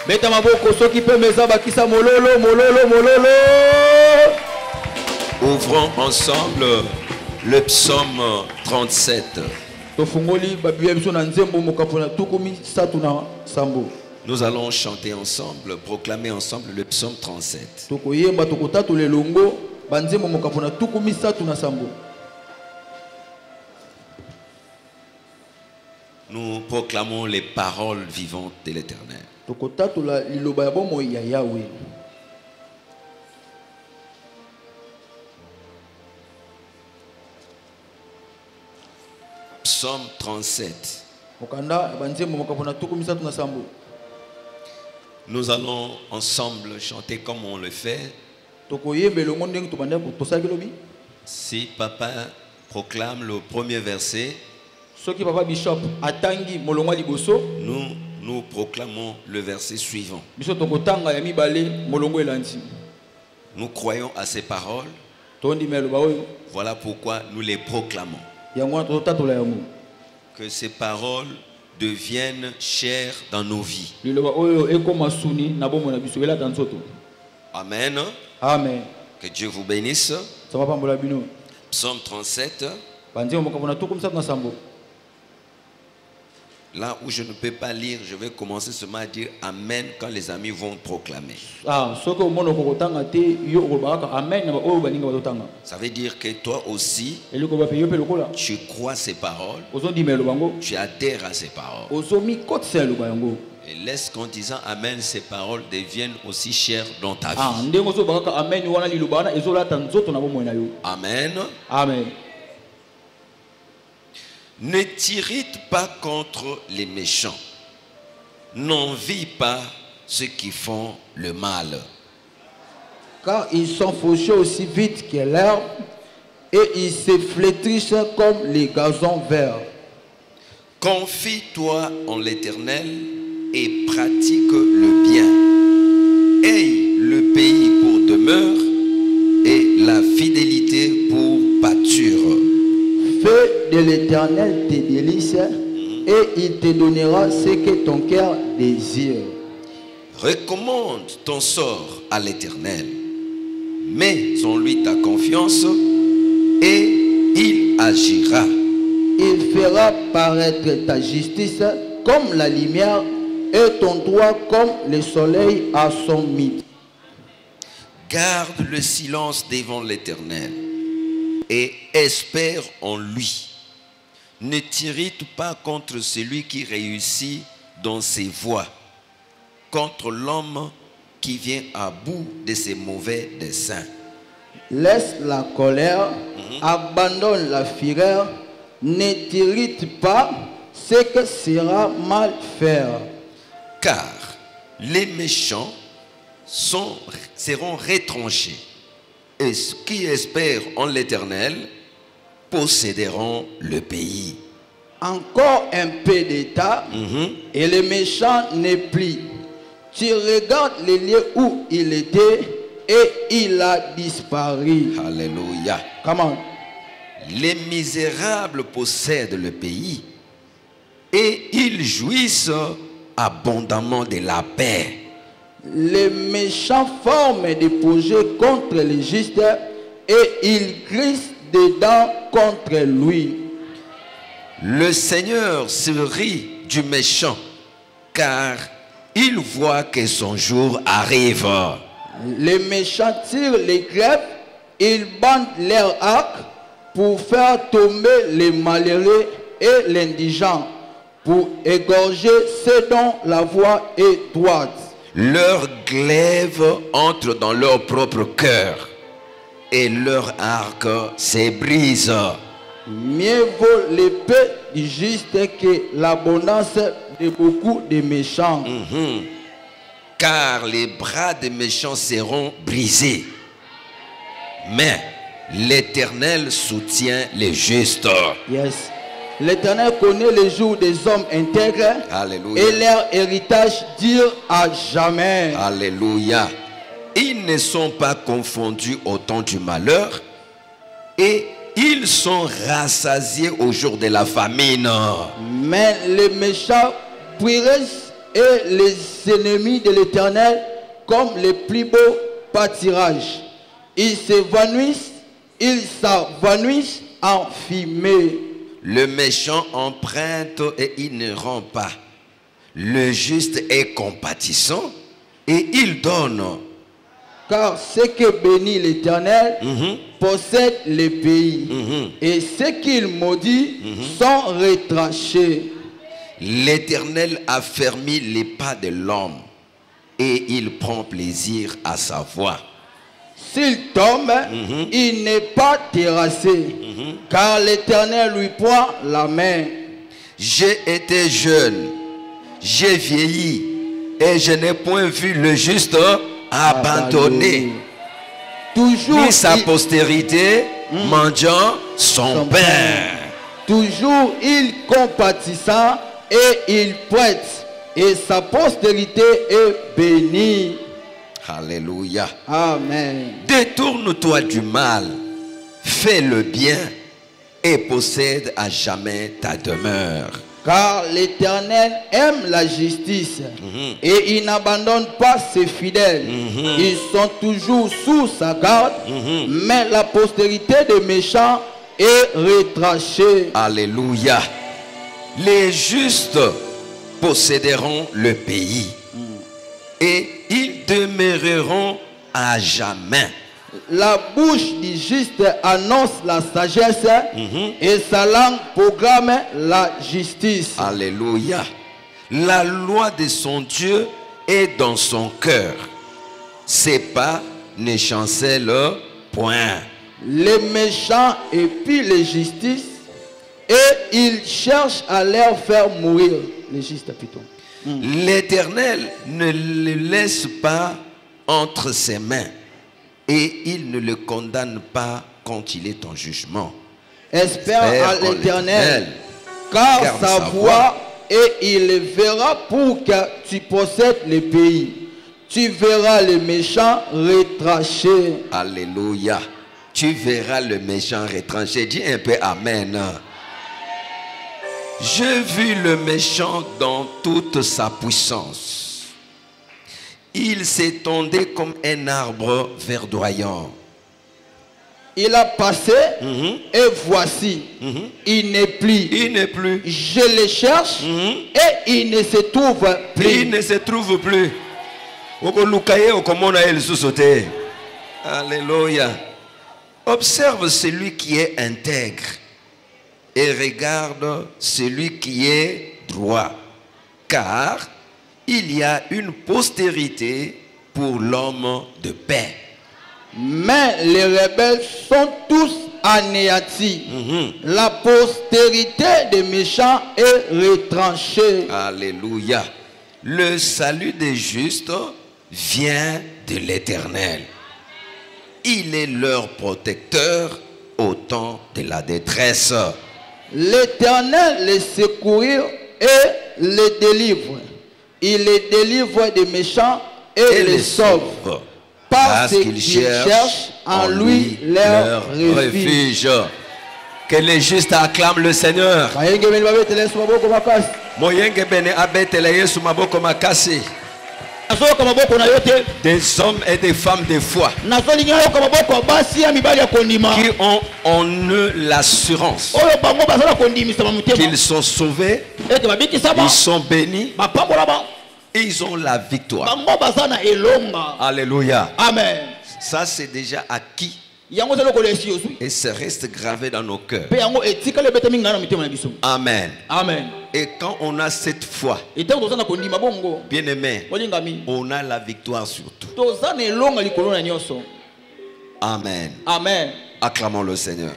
Beta maboko soki pe meza bakisa mololo mololo mololo. Ouvrons ensemble le psaume 37. Tofungoli babia biso na nzembo mokapona tukumi satuna sambo. Nous allons chanter ensemble, proclamer ensemble le psaume 37. Tokoyemba tokotatu lelongo banzembo mokapona tukumi satuna sambo. Nous proclamons les paroles vivantes de l'Éternel. Psaume 37. Nous allons ensemble chanter comme on le fait. Si papa proclame le premier verset, nous proclamons le verset suivant. Nous croyons à ces paroles. Voilà pourquoi nous les proclamons. Que ces paroles deviennent chères dans nos vies. Amen. Amen. Que Dieu vous bénisse. Psaume 37. Là où je ne peux pas lire, je vais commencer seulement à dire Amen quand les amis vont proclamer. Ça veut dire que toi aussi, tu crois ces paroles, tu adhères à ces paroles. Et laisse qu'en disant Amen, ces paroles deviennent aussi chères dans ta vie. Amen. Amen. Ne t'irrite pas contre les méchants. N'envie pas ceux qui font le mal. Car ils sont fauchés aussi vite que l'herbe et ils se flétrissent comme les gazons verts. Confie-toi en l'Éternel et pratique le bien. Aie le pays pour demeure et la fidélité pour pâture. Fais de l'Éternel tes délices et il te donnera ce que ton cœur désire. Recommande ton sort à l'Éternel. Mets en lui ta confiance et il agira. Il fera paraître ta justice comme la lumière et ton droit comme le soleil à son midi. Garde le silence devant l'Éternel et espère en lui. Ne t'irrite pas contre celui qui réussit dans ses voies, contre l'homme qui vient à bout de ses mauvais desseins. Laisse la colère, abandonne la fureur, ne t'irrite pas, ce que sera mal faire. Car les méchants seront retranchés. Et ceux qui espèrent en l'Éternel posséderont le pays. Encore un peu d'état et le méchant n'est plus. Tu regardes les lieux où il était et il a disparu. Alléluia. Comment? Les misérables possèdent le pays et ils jouissent abondamment de la paix. Les méchants forment des projets contre les justes et ils glissent dedans contre lui. Le Seigneur se rit du méchant car il voit que son jour arrive. Les méchants tirent les glaives, ils bandent leurs arcs pour faire tomber les malheureux et l'indigent, pour égorger ceux dont la voie est droite. Leurs glaives entrent dans leur propre cœur et leur arc se brise. Mieux vaut l'épée du juste que l'abondance de beaucoup de méchants. Car les bras des méchants seront brisés. Mais l'Éternel soutient les justes. Yes. L'Éternel connaît les jours des hommes intègres. Alléluia. Et leur héritage dure à jamais. Alléluia. Ils ne sont pas confondus au temps du malheur et ils sont rassasiés au jour de la famine. Mais les méchants et les ennemis de l'Éternel comme les plus beaux pâtirages. Ils s'évanouissent en fumée. Le méchant emprunte et il ne rend pas. Le juste est compatissant et il donne. Car ceux qui bénissent l'Éternel possèdent les pays. Et ceux qu'il maudit sont retranchés. L'Éternel affermit les pas de l'homme et il prend plaisir à sa voix. S'il tombe, il n'est pas terrassé, car l'Éternel lui prend la main. J'ai été jeune, j'ai vieilli et je n'ai point vu le juste abandonné, Toujours ni sa postérité mendiant son pain. Toujours il compatissant et il prête, et sa postérité est bénie. Alléluia. Amen. Détourne-toi du mal, fais le bien et possède à jamais ta demeure. Car l'Éternel aime la justice et il n'abandonne pas ses fidèles. Ils sont toujours sous sa garde, mais la postérité des méchants est retranchée. Alléluia. Les justes posséderont le pays et ils demeureront à jamais. La bouche du juste annonce la sagesse et sa langue proclame la justice. Alléluia. La loi de son Dieu est dans son cœur. Ses pas ne chancellent point. Les méchants épient les justices et ils cherchent à leur faire mourir. Les justes plutôt. L'Éternel ne le laisse pas entre ses mains et il ne le condamne pas quand il est en jugement. Espère à l'Éternel, car sa voix et il le verra pour que tu possèdes le pays. Tu verras les méchants retranchés. Alléluia. Tu verras le méchant retranché. Dis un peu Amen. J'ai vu le méchant dans toute sa puissance. Il s'étendait comme un arbre verdoyant. Il a passé et voici, il n'est plus. Il n'est plus. Je le cherche et il ne se trouve plus. Il ne se trouve plus. Alléluia. Observe celui qui est intègre et regarde celui qui est droit, car il y a une postérité pour l'homme de paix. Mais les rebelles sont tous anéantis. La postérité des méchants est retranchée. Alléluia. Le salut des justes vient de l'Éternel. Il est leur protecteur au temps de la détresse. L'Éternel les secourir et les délivre. Il les délivre des méchants et les sauve. Parce qu'ils cherchent en lui leur refuge. Que les justes acclament le Seigneur. Des hommes et des femmes de foi qui ont en eux l'assurance qu'ils sont sauvés, ils sont bénis et ils ont la victoire. Alléluia. Amen. Ça c'est déjà acquis et ça reste gravé dans nos cœurs. Amen. Amen. Et quand on a cette foi, bien aimé, on a la victoire sur tout. Amen. Amen. Acclamons le Seigneur.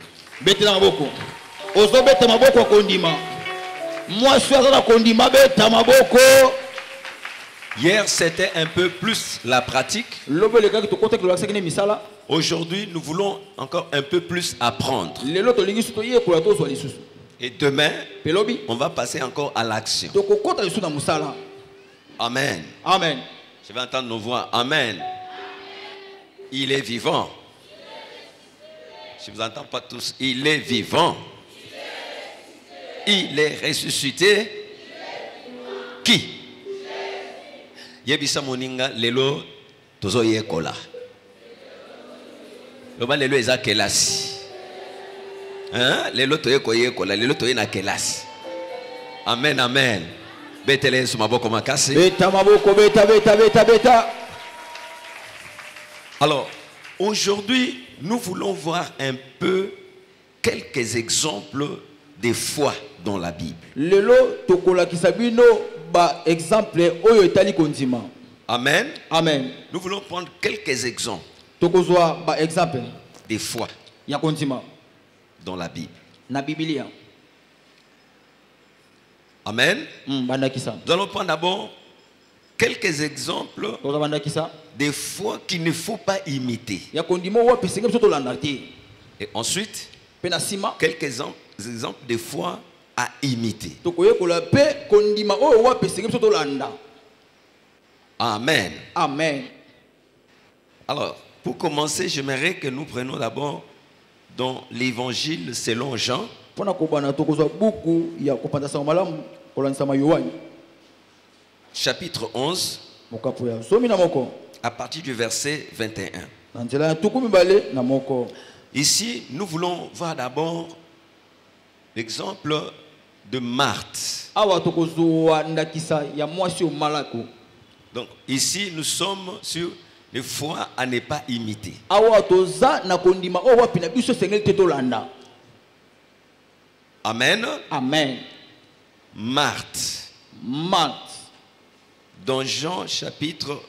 Hier c'était un peu plus la pratique. Aujourd'hui nous voulons encore un peu plus apprendre. Et demain on va passer encore à l'action. Amen. Amen. Je vais entendre nos voix. Amen. Il est vivant. Je ne vous entends pas tous. Il est vivant. Il est ressuscité. Qui? Yebisa moninga lelo tozo yekola. Loba lelo eza kelasi. Hein? Lelo toye koyekola, lelo toye na kelasi. Amen, amen. Betele sumaboko makasi. Beta maboko, beta, beta, beta, beta. Alors, aujourd'hui, nous voulons voir un peu quelques exemples de foi dans la Bible. Lelo tokola kisabino ba exemple oyo etali kondima. Amen. Amen. Nous voulons prendre quelques exemples Tokozwa ba exemple de foi ya kondima dans la Bible. na Biblia. Amen. Bandakisa. Nous allons prendre d'abord quelques exemples Toza bandakisa. de foi qu'il ne faut pas imiter. Ya kondima wa pesenge biso tolanda te. Et ensuite, Pena sima quelques exemples de foi à imiter. tokoyekola pe kondima oyo wa pesenge biso tolanda. Amen. Amen. Alors, pour commencer, j'aimerais que nous prenions d'abord dans l'évangile selon Jean, Pona kobana tokozwa buku ya kopandasa malamu kolandisa Yohani. chapitre 11, Mokapo ya somi na moko. à partir du verset 21. Na nzela ya tuku mibale na moko. Ici, nous voulons voir d'abord l'exemple de Marthe. Awa tokozwa ndakisa ya mwasi o malako. Donc, ici, nous sommes sur les foi à ne pas imiter. Awa toza na kondima o wapi na biso sengeli te tolanda. Amen. Amen. Marthe. Marthe. Dans Jean chapitre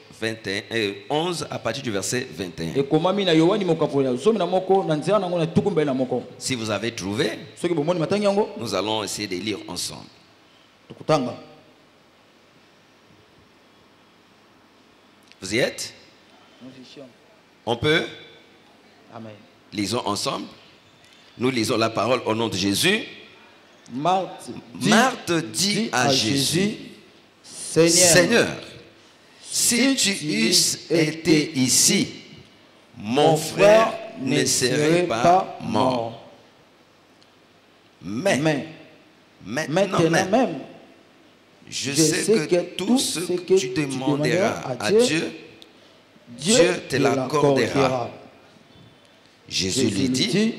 11 à partir du verset 21. Ekomami na Yohani mokapo ya somi na moko na nzela nango na tuku mbele na moko. Si vous avez trouvé, Soki bomoni matangi yango nous allons essayer de lire ensemble. tukutanga. Vous y êtes? On peut? Amen. Lisons ensemble. Nous lisons la parole au nom de Jésus. Marthe dit à Jésus, Seigneur, si tu eusses été ici, mon frère ne serait pas mort. Mais maintenant même, je sais que tout ce que tu demanderas à Dieu, Dieu te l'accordera. Jésus lui dit,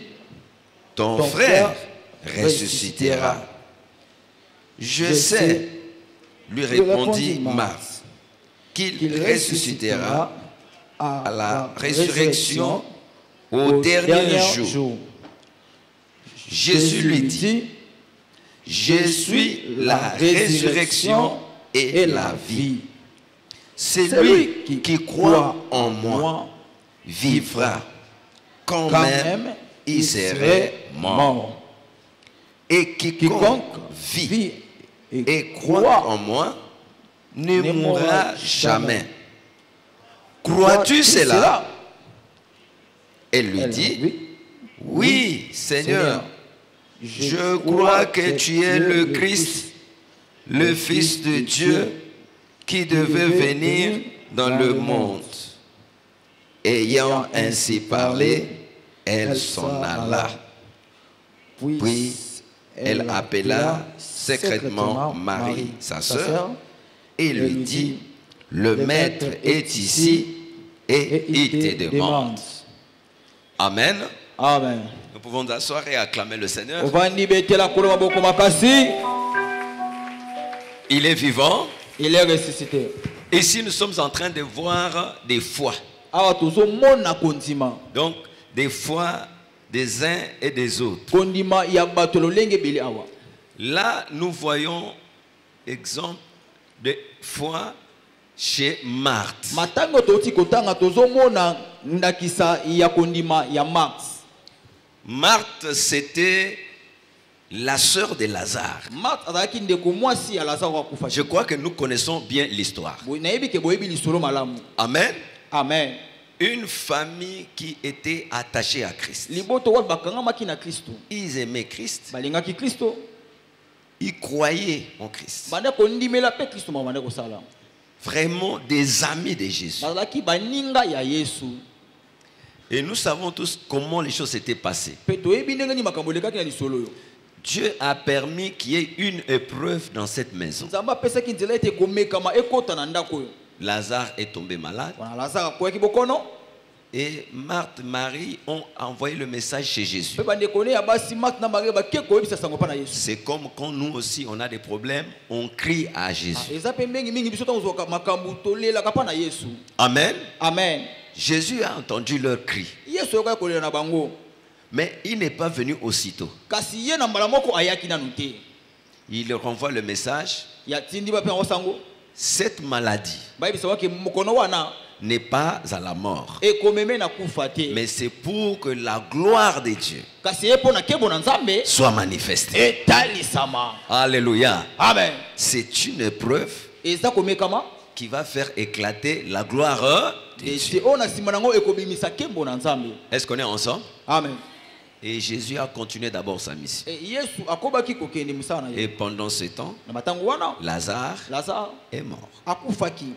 ton frère ressuscitera. Je sais, lui répondit Marthe, qu'il ressuscitera à la résurrection au dernier jour. Jésus lui dit, je suis la résurrection et la vie. Celui qui croit en moi vivra quand même il serait mort. Et quiconque vit et croit en moi ne mourra jamais. Crois-tu cela? Elle lui dit, oui, Seigneur, je crois que tu es le Christ, le Fils de Dieu, qui devait venir dans le monde. Ayant ainsi parlé, elle s'en alla. Puis elle appela secrètement Marie, sa sœur, et lui dit, le Maître est ici et il te demande. Amen. Amen. Nous pouvons nous asseoir et acclamer le Seigneur. Il est vivant. Il est ressuscité. Ici, nous sommes en train de voir des foi. Donc, des foi des uns et des autres. Là, nous voyons exemple de foi chez Marthe. Marthe, c'était la sœur de Lazare. Je crois que nous connaissons bien l'histoire. Amen. Amen. Une famille qui était attachée à Christ. Ils aimaient Christ. Ils croyaient en Christ. Vraiment des amis de Jésus. Et nous savons tous comment les choses s'étaient passées. Dieu a permis qu'il y ait une épreuve dans cette maison. Lazare est tombé malade. wana Lazare akwaki bokono Et Marthe, Marie ont envoyé le message chez Jésus. pe bandeko ne ya basi Marthe na Marie bake koyebisa sango pa na Yesu. C'est comme quand nous aussi on a des problèmes, on crie à Jésus. Eza pe mingi mingi biso tozwa makambu tolelaka pa na Yesu. Amen. Amen. Jésus a entendu leur cri. Yesu yoka kolela na bango. Mais il n'est pas venu aussitôt. Kasi ye na mbala moko ayaki nanu te. Il leur envoie le message. Ya tindi ba pe ngo sango. Cette maladie Bayebisa wake mokono wana n'est pas à la mort, ekomeme na kufa te. mais c'est pour que la gloire de Dieu Kasi ye po na kebo na Nzambe soit manifestée. etalisama. Alléluia. Amen. C'est une épreuve Eza komekama qui va faire éclater la gloire de Dieu. ete ona sima nango ekobimisa kembo na Nzambe. Est-ce qu'on est ensemble? Amen. Et Jésus a continué d'abord sa mission. Yesu akobaki kokende musala na ye. Et pendant ce temps, Na matango wana Lazare Lazare est mort. akufaki.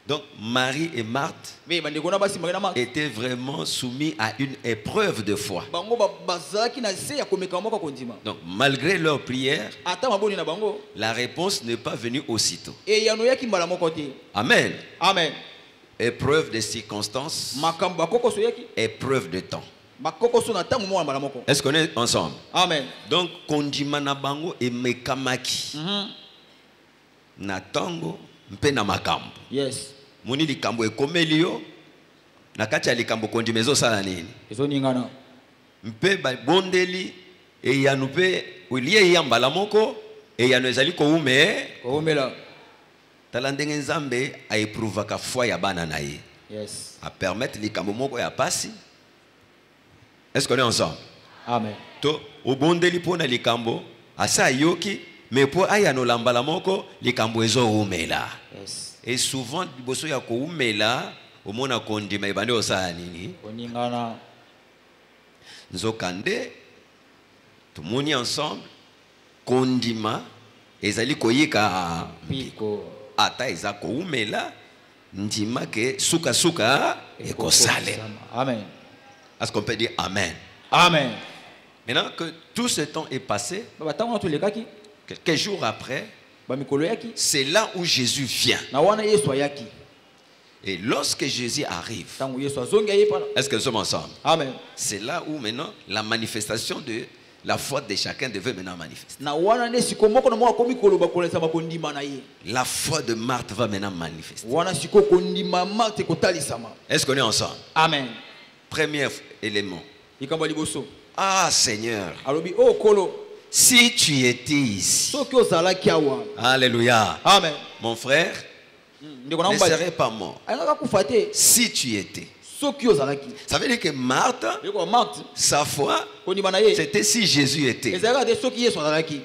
Donc Marie et Marthe Me bandeko na basi magana ma étaient vraiment soumis à une épreuve de foi. bango bazaki na se ya komeka moko kondima. Donc malgré leur prière, Ata maboni na bango la réponse n'est pas venue aussitôt. e yano yaki mbala moko te. Amen. Amen. Épreuve de circonstances, Makambo bakokoso yaki épreuve de temps. bakokoso na tango mo mbala moko. Est-ce qu'on est ensemble? Amen. Donc kondima na bango et mekamaki na tango mpe na makambo. Yes. Muni likambo ekomeli yo na kati ya likambo kondima ezosala nini? Ezo ningana. Mpe bondeli eyanu mpe olie ya mbala moko eyanu ezali koume Koomela. tala ndenge Nzambe aeprouvaka foi ya bana na ye. Yes. A permettre likambo moko ya pasi. Est-ce qu'on est ensemble? Amen. To obondeli pona likambo asa yoki mais po ayano lambala moko likambo ezo umela. Yes. Et souvent liboso ya ko umela omona kondima ebande osala nini? Koningana. Nzokande tumoni ensemble kondima ezali koyika Piko. ata eza ko umela ndima ke suka ekosale. Amen. Est-ce qu'on peut dire amen? Amen. Maintenant que tout ce temps est passé, Batango to lekaki quelques jours après, ba mikolo yaki c'est là où Jésus vient. na wana Yesu ayaki. Et lorsque Jésus arrive, Tango Yesu azongi ayepala. est-ce que nous sommes ensemble? Amen. C'est là où maintenant la manifestation de la foi de chacun devait maintenant manifester. Na wana ne siko moko na moko mikolo bakolesa makondima na ye. La foi de Marthe va maintenant manifester. Wana siko kondima Marthe kotalisama. Est-ce qu'on est ensemble? Amen. Premier élément. Ikamba liboso. Ah Seigneur, Alobi o kolo si tu étais ici. soki ozalaki awa. Alléluia. Amen. Mon frère Ndeko na ne mbali. serait pas mort. Ayaka kufa te Si tu étais. soki ozalaki. Ça veut dire que Marthe, Yeko Marthe sa foi, kondima na ye. c'était si Jésus était. Ezalaka te soki Yesu azalaki.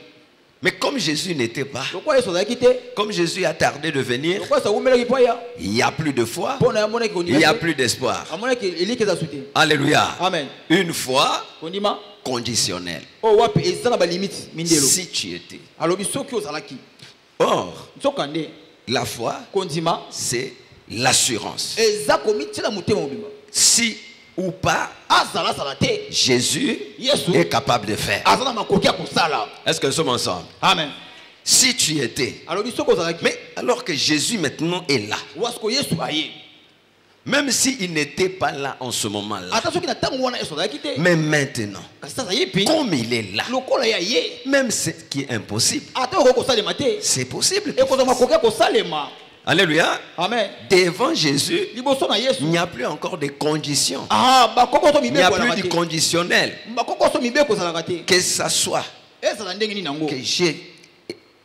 Mais comme Jésus n'était pas, Lokwa Yesu azalaki te. comme Jésus a tardé de venir, Lokwa sa umelaki pa ya. il n'y a plus de foi, Pona yamonaki il kondima. n'y a plus d'espoir. Amonaki eliki za sute. Alléluia. Amen. Une foi Kondima conditionnelle. o wapi ezala ba limite mindelo. Si tu étais. Alobi soki ozalaki. Or, Sokande la foi, kondima c'est l'assurance. eza komitila mutema mobimba. Si ou pas, Azala sala te. Jésus Yesu est capable de faire. azala makoki ya kosala. Est-ce que nous sommes ensemble? Amen. Si tu étais. Alobi soki ozalaki. Mais alors que Jésus maintenant est là, Wasko Yesu aye. même s'il n'était pas là en ce moment-là, Ata soki na tango wana Yesu azalaki te. mais maintenant, Kasi sasa yepi. comme il est là, Lokola ya ye. même ce qui est impossible, Ata oko kosalema te. c'est possible. Ekozala makoki ya kosalema. Alléluia. Amen. Devant Jésus, Liboso na Yesu. il n'y a plus encore de conditions. Ah, bakoko to Il n'y a mibeko plus na du te. conditionnel. Bakoko so mibeko zalaka te. Que ça soit Ezala ndenge ni nango. que j'ai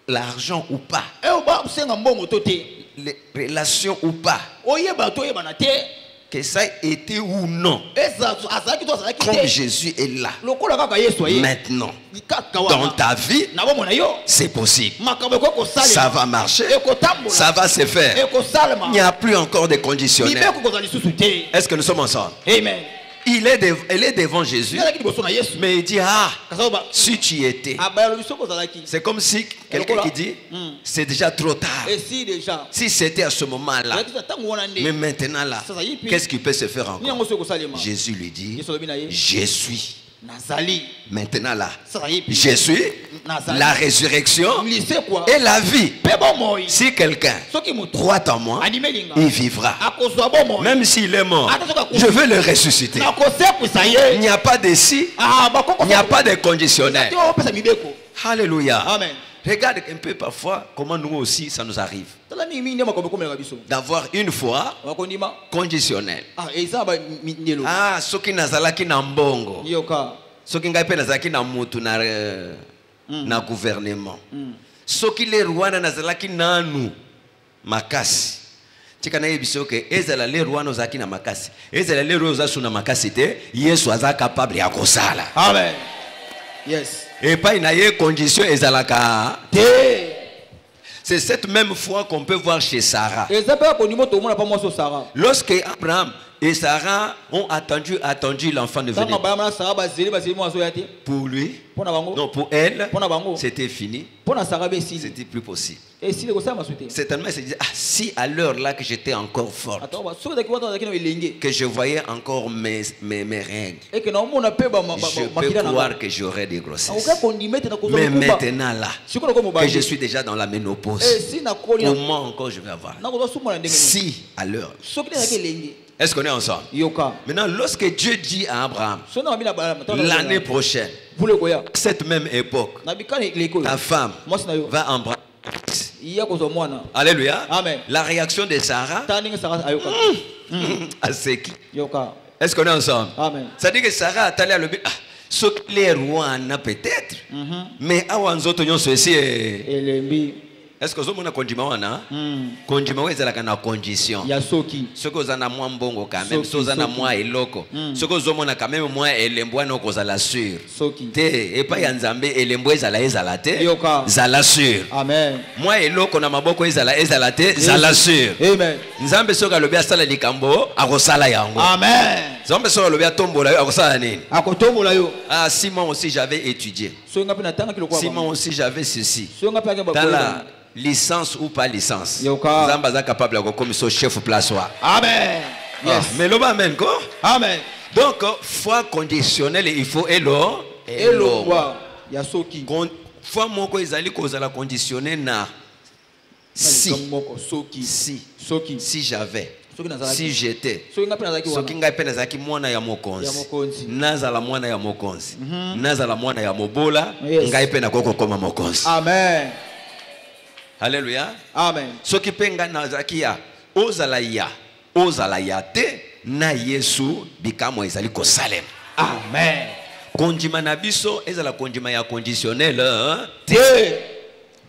l'argent ou pas, E ba senga mbongo to te. les relations ou pas, Oyeba to yeba na te. que ça ait été ou non, Eza azalaki to azalaki comme te. Jésus est là, Lokola kaka Yesu aye. maintenant, Ikaka dans wana. ta vie, Na bomona yo. c'est possible. Makambo ko kosalema. Ça va marcher, Ekotambola. ça va se faire. Ekosalema. Il n'y a plus encore de conditionnel. Mibeko kozala lisusu te. Est-ce que nous sommes ensemble? Amen. Elle est devant Jésus, Ezalaki liboso na Yesu. mais il dit, ah, Kasa ba. si tu y étais. Abayalo biso kozalaki. C'est comme si quelqu'un qui dit, c'est déjà trop tard. Et si déjà. Si c'était à ce moment-là, Ezalaki tango wana mais nde. maintenant là, Sasa yipi. qu'est-ce qui peut se faire Ni encore? yango so kosalema. Jésus lui dit, Yesu lobi na ye. je suis. Nazali. Maintenant là, Ça y est. je suis Nazali. la résurrection Lycée quoi? et la vie. Pebo moi. Si quelqu'un Soki mutu. croit en moi, Animelinga. il vivra. Akozwa bo moi. Même s'il est mort, Attention, je veux le ressusciter. Na koseku ça y est. Il n'y a pas de si, Ah bakoko. il n'y a pas de conditionnel. Tu vas pesa mibeko. Alléluia. Amen. Regarde un peu parfois comment nous aussi ça nous arrive Tala ni minde makombe komela biso. d'avoir une foi Wakondima. conditionnelle. Ah eza ba mindelo. Ah, soki nazalaki na mbongo. Yoka. Soki ngai pe nazalaki na mutu na gouvernement. Soki le rwanda nazalaki nanu makasi. Tika na yebiso ke ezala le rwanda ozaki na makasi. Ezala le roza suna makasi te, Yesu aza capable ya kosala. Amen. Yes. Et pas une condition ezalaka. C'est cette même foi qu'on peut voir chez Sarah. Lorsque Abraham et Sarah ont attendu l'enfant de venir. Pour lui, non, pour elle, c'était fini. C'était plus possible. Certainement, elle se disait, ah, si à l'heure là que j'étais encore forte, que je voyais encore mes règles, je peux croire que j'aurais des grossesses. Mais maintenant là, que je suis déjà dans la ménopause, comment encore je vais avoir? Si à l'heure. Est-ce qu'on est ensemble? Maintenant, lorsque Dieu dit à Abraham, l'année prochaine, cette même époque, ta femme va embrasser. Alléluia. Amen. La réaction de Sarah, c'est qui? Est-ce qu'on est ensemble? Amen. Ça dit que Sarah a allé à l'objet. Ce que les rois n'a peut-être, mais avant d'autres, nous ceci. Est-ce que vous avez un condiment? Condiment, c'est la condition. Ce que vous avez moins bon quand même, ce que vous avez moins eloko. Ce que vous avez quand même moins elembois non cause la sûr. Et pas yanzambe elembois zalate. Zala sûr. Amen. Moi eloko na maboko zalate zala sûr. Amen. Nzambe soka lobi asala likambo akosala yango. Amen. Nzambe soka lobi atombola yo akosala nini? Akotombola yo. Ah, si moi aussi j'avais étudié. Si moi aussi j'avais ceci. Dans la licence ou pas licence, Nzambe est capable de comme son chef place. Amen. Yes. Mais l'homme amen quoi? Amen. Donc foi conditionnelle il faut elo. Yasoki. Foi moko ezali kozala conditionné na si j'avais, si j'étais, soki ngai pe nazaki mwana ya mokonzi, nazala mwana ya mokonzi, nazala mwana ya mobola, ngai pe nakoko koma mokonzi. Amen. Alléluia. Amen. Soki pe ngai nazaki ya ozala ya te na Yesu bikamo ezali kosalem. Amen. Kondima na biso ezala kondima ya conditionnel te.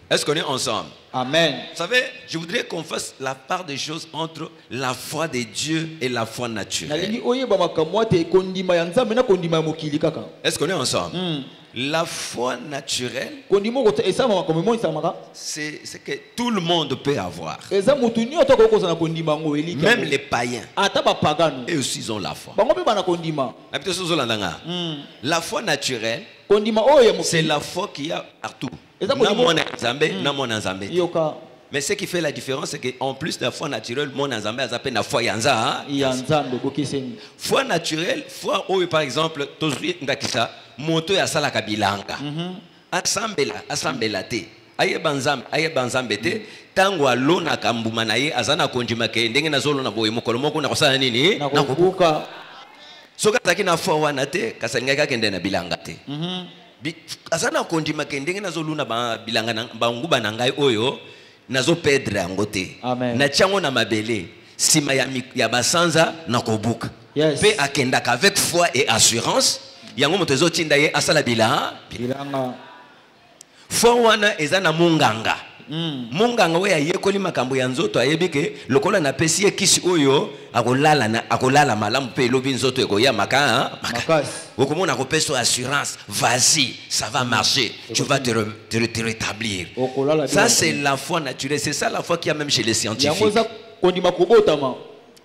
Est-ce qu'on est ensemble? Amen. Vous savez, je voudrais qu'on fasse la part des choses entre la foi de Dieu et la foi naturelle. Est-ce qu'on est ensemble? La foi naturelle, c'est que tout le monde peut avoir. Même les païens. Et aussi ils ont la foi. La foi naturelle, c'est la foi qu'il y a partout. Mais ce qui fait la différence, c'est qu'en plus de la foi naturelle, mon ensemble a appelé la foi yanza. Foi naturelle, foi où par exemple, moto ya sala kabilanga. Asambela te. Aye banzambe te. Tango alona kambuma na ye azana konjima ke ndenge na zolo na boye mokolo moko na kosala nini? Na kubuka. Soka taki na foi wana te, kasalinga ka kende na bilanga te. Azana konjima ke ndenge na zolo na bilanga na banguba na ngai oyo nazo pedre yango te. Na tiango na mabele sima ya basanza na kobuka. Pe akendaka avec foi et assurance. Yango motezo tinda ye asala bilanga. Foi wana ezana munganga. Munganga we ayekoli makambo ya nzoto ayebike lokola na pesi kisi oyo akolala malamu pe lobi nzoto ekoya makasi. Okomona ko peso assurance, vas-y, ça va marcher, tu vas te rétablir. Ça c'est la foi naturelle, c'est ça la foi qu'il y a même chez les scientifiques.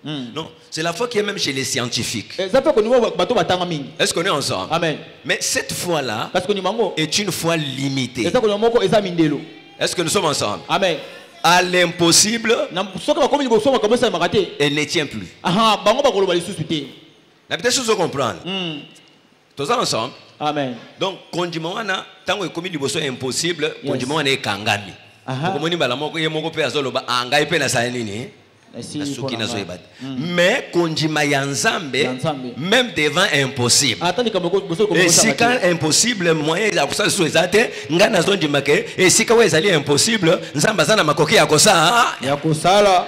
Non, c'est la foi qui est même chez les scientifiques. Est-ce qu'on est ensemble? Amen. Mais cette foi-là est une foi limitée. Est-ce que nous sommes ensemble? Amen. À l'impossible, elle ne tient plus. La petite chose à comprendre. Tous ensemble. Amen. Donc, kondimana, tango ekomi liboso impossible, kondimana ekangami. Komoni bala moko ye moko pe azoloba angai pe na sayenini. Mais kondima ya Nzambe, même devant impossible. Et si quand impossible moyen ya kusa so ezate ngana zo ndima ke et si ka wezali impossible Nzamba zana makoki ya kosa ya kosala.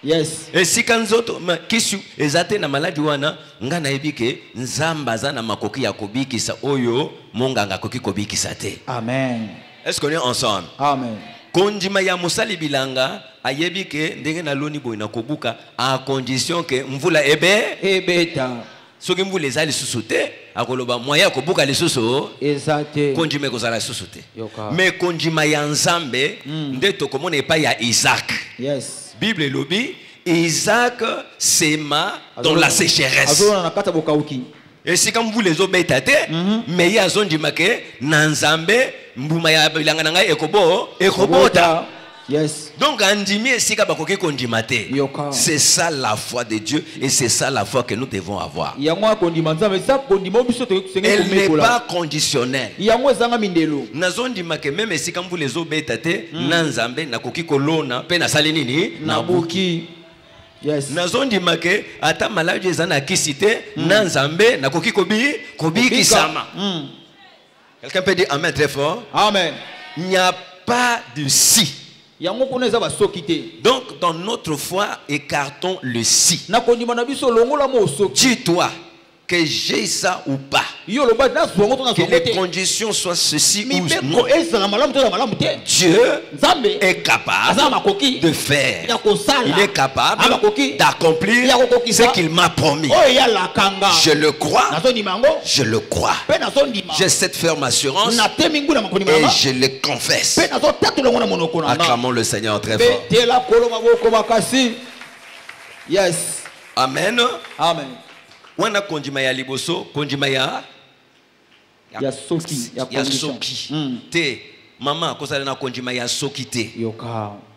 Yes. Et si quand zoto kisu ezate na maladi wana ngana ebike Nzamba zana makoki ya kobikisa oyo monganga koki kobikisa te. Amen. Est-ce qu'on est ensemble? Amen. Kondima ya musali bilanga ayebi ke ndenge na loni boy na kobuka à condition que mvula ebeta soki mvula ezali lisusu te akoloba moya kobuka lisusu ezate kondima ekozala lisusu te. Mais kondima ya Nzambe nde tokomona epai ya Isaac. Yes. Bible elobi Isaac sema dans la sécheresse. Azona na kata bokauki. Et si quand vous les obéissez, mais il y a zone du maquet, Nanzambe, Mbumaya Bilanganga Ekobota. Yes. Donc, c'est ça la foi de Dieu et c'est ça la foi que nous devons avoir. Elle n'est pas conditionnelle. Nazon di make même si quand vous les obéissez, Nanzambe, Nakoki Kolona, Pena Salinini, Nabuki. Yes. Nazondi make ata maladi ezana kisite Nanzambe na koki kobi kisama. Quelqu'un peut dire amen très fort. Amen. Il n'y a pas de si. Donc dans notre foi écartons le si. Dis-toi que j'ai ça ou pas. Que les conditions soient ceci ou non. Dieu est capable de faire. Il est capable d'accomplir ce qu'il m'a promis. Je le crois. Je le crois. J'ai cette ferme assurance et je le confesse. Acclamons le Seigneur très fort. Yes. Amen. Amen. Wana kondima ya liboso, kondima ya soki. Te mama kozala na kondima ya soki te.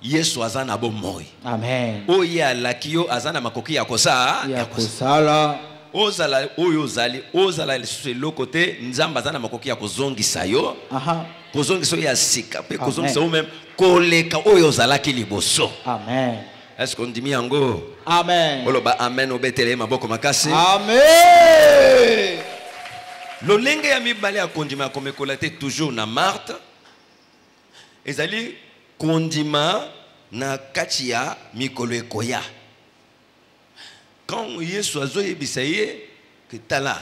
Yesu azana bomoi. Amen. Oya lakio azana makoki ya kosa ya kosala. Ozala oyo ozala le côté Nzamba azana makoki ya kozongisa yo. Kozongisa ya sika pe kozongisa même koleka oyo ozala ki liboso. Amen. Est-ce qu'on dit yango? Amen. Oloba amen obetele maboko makasi. Amen. Lolenge ya mibale ya kondima komekola te toujours na Marthe. Ezali kondima na kati ya mikolo ekoya. Quand Yesu azoyebisa ye que tala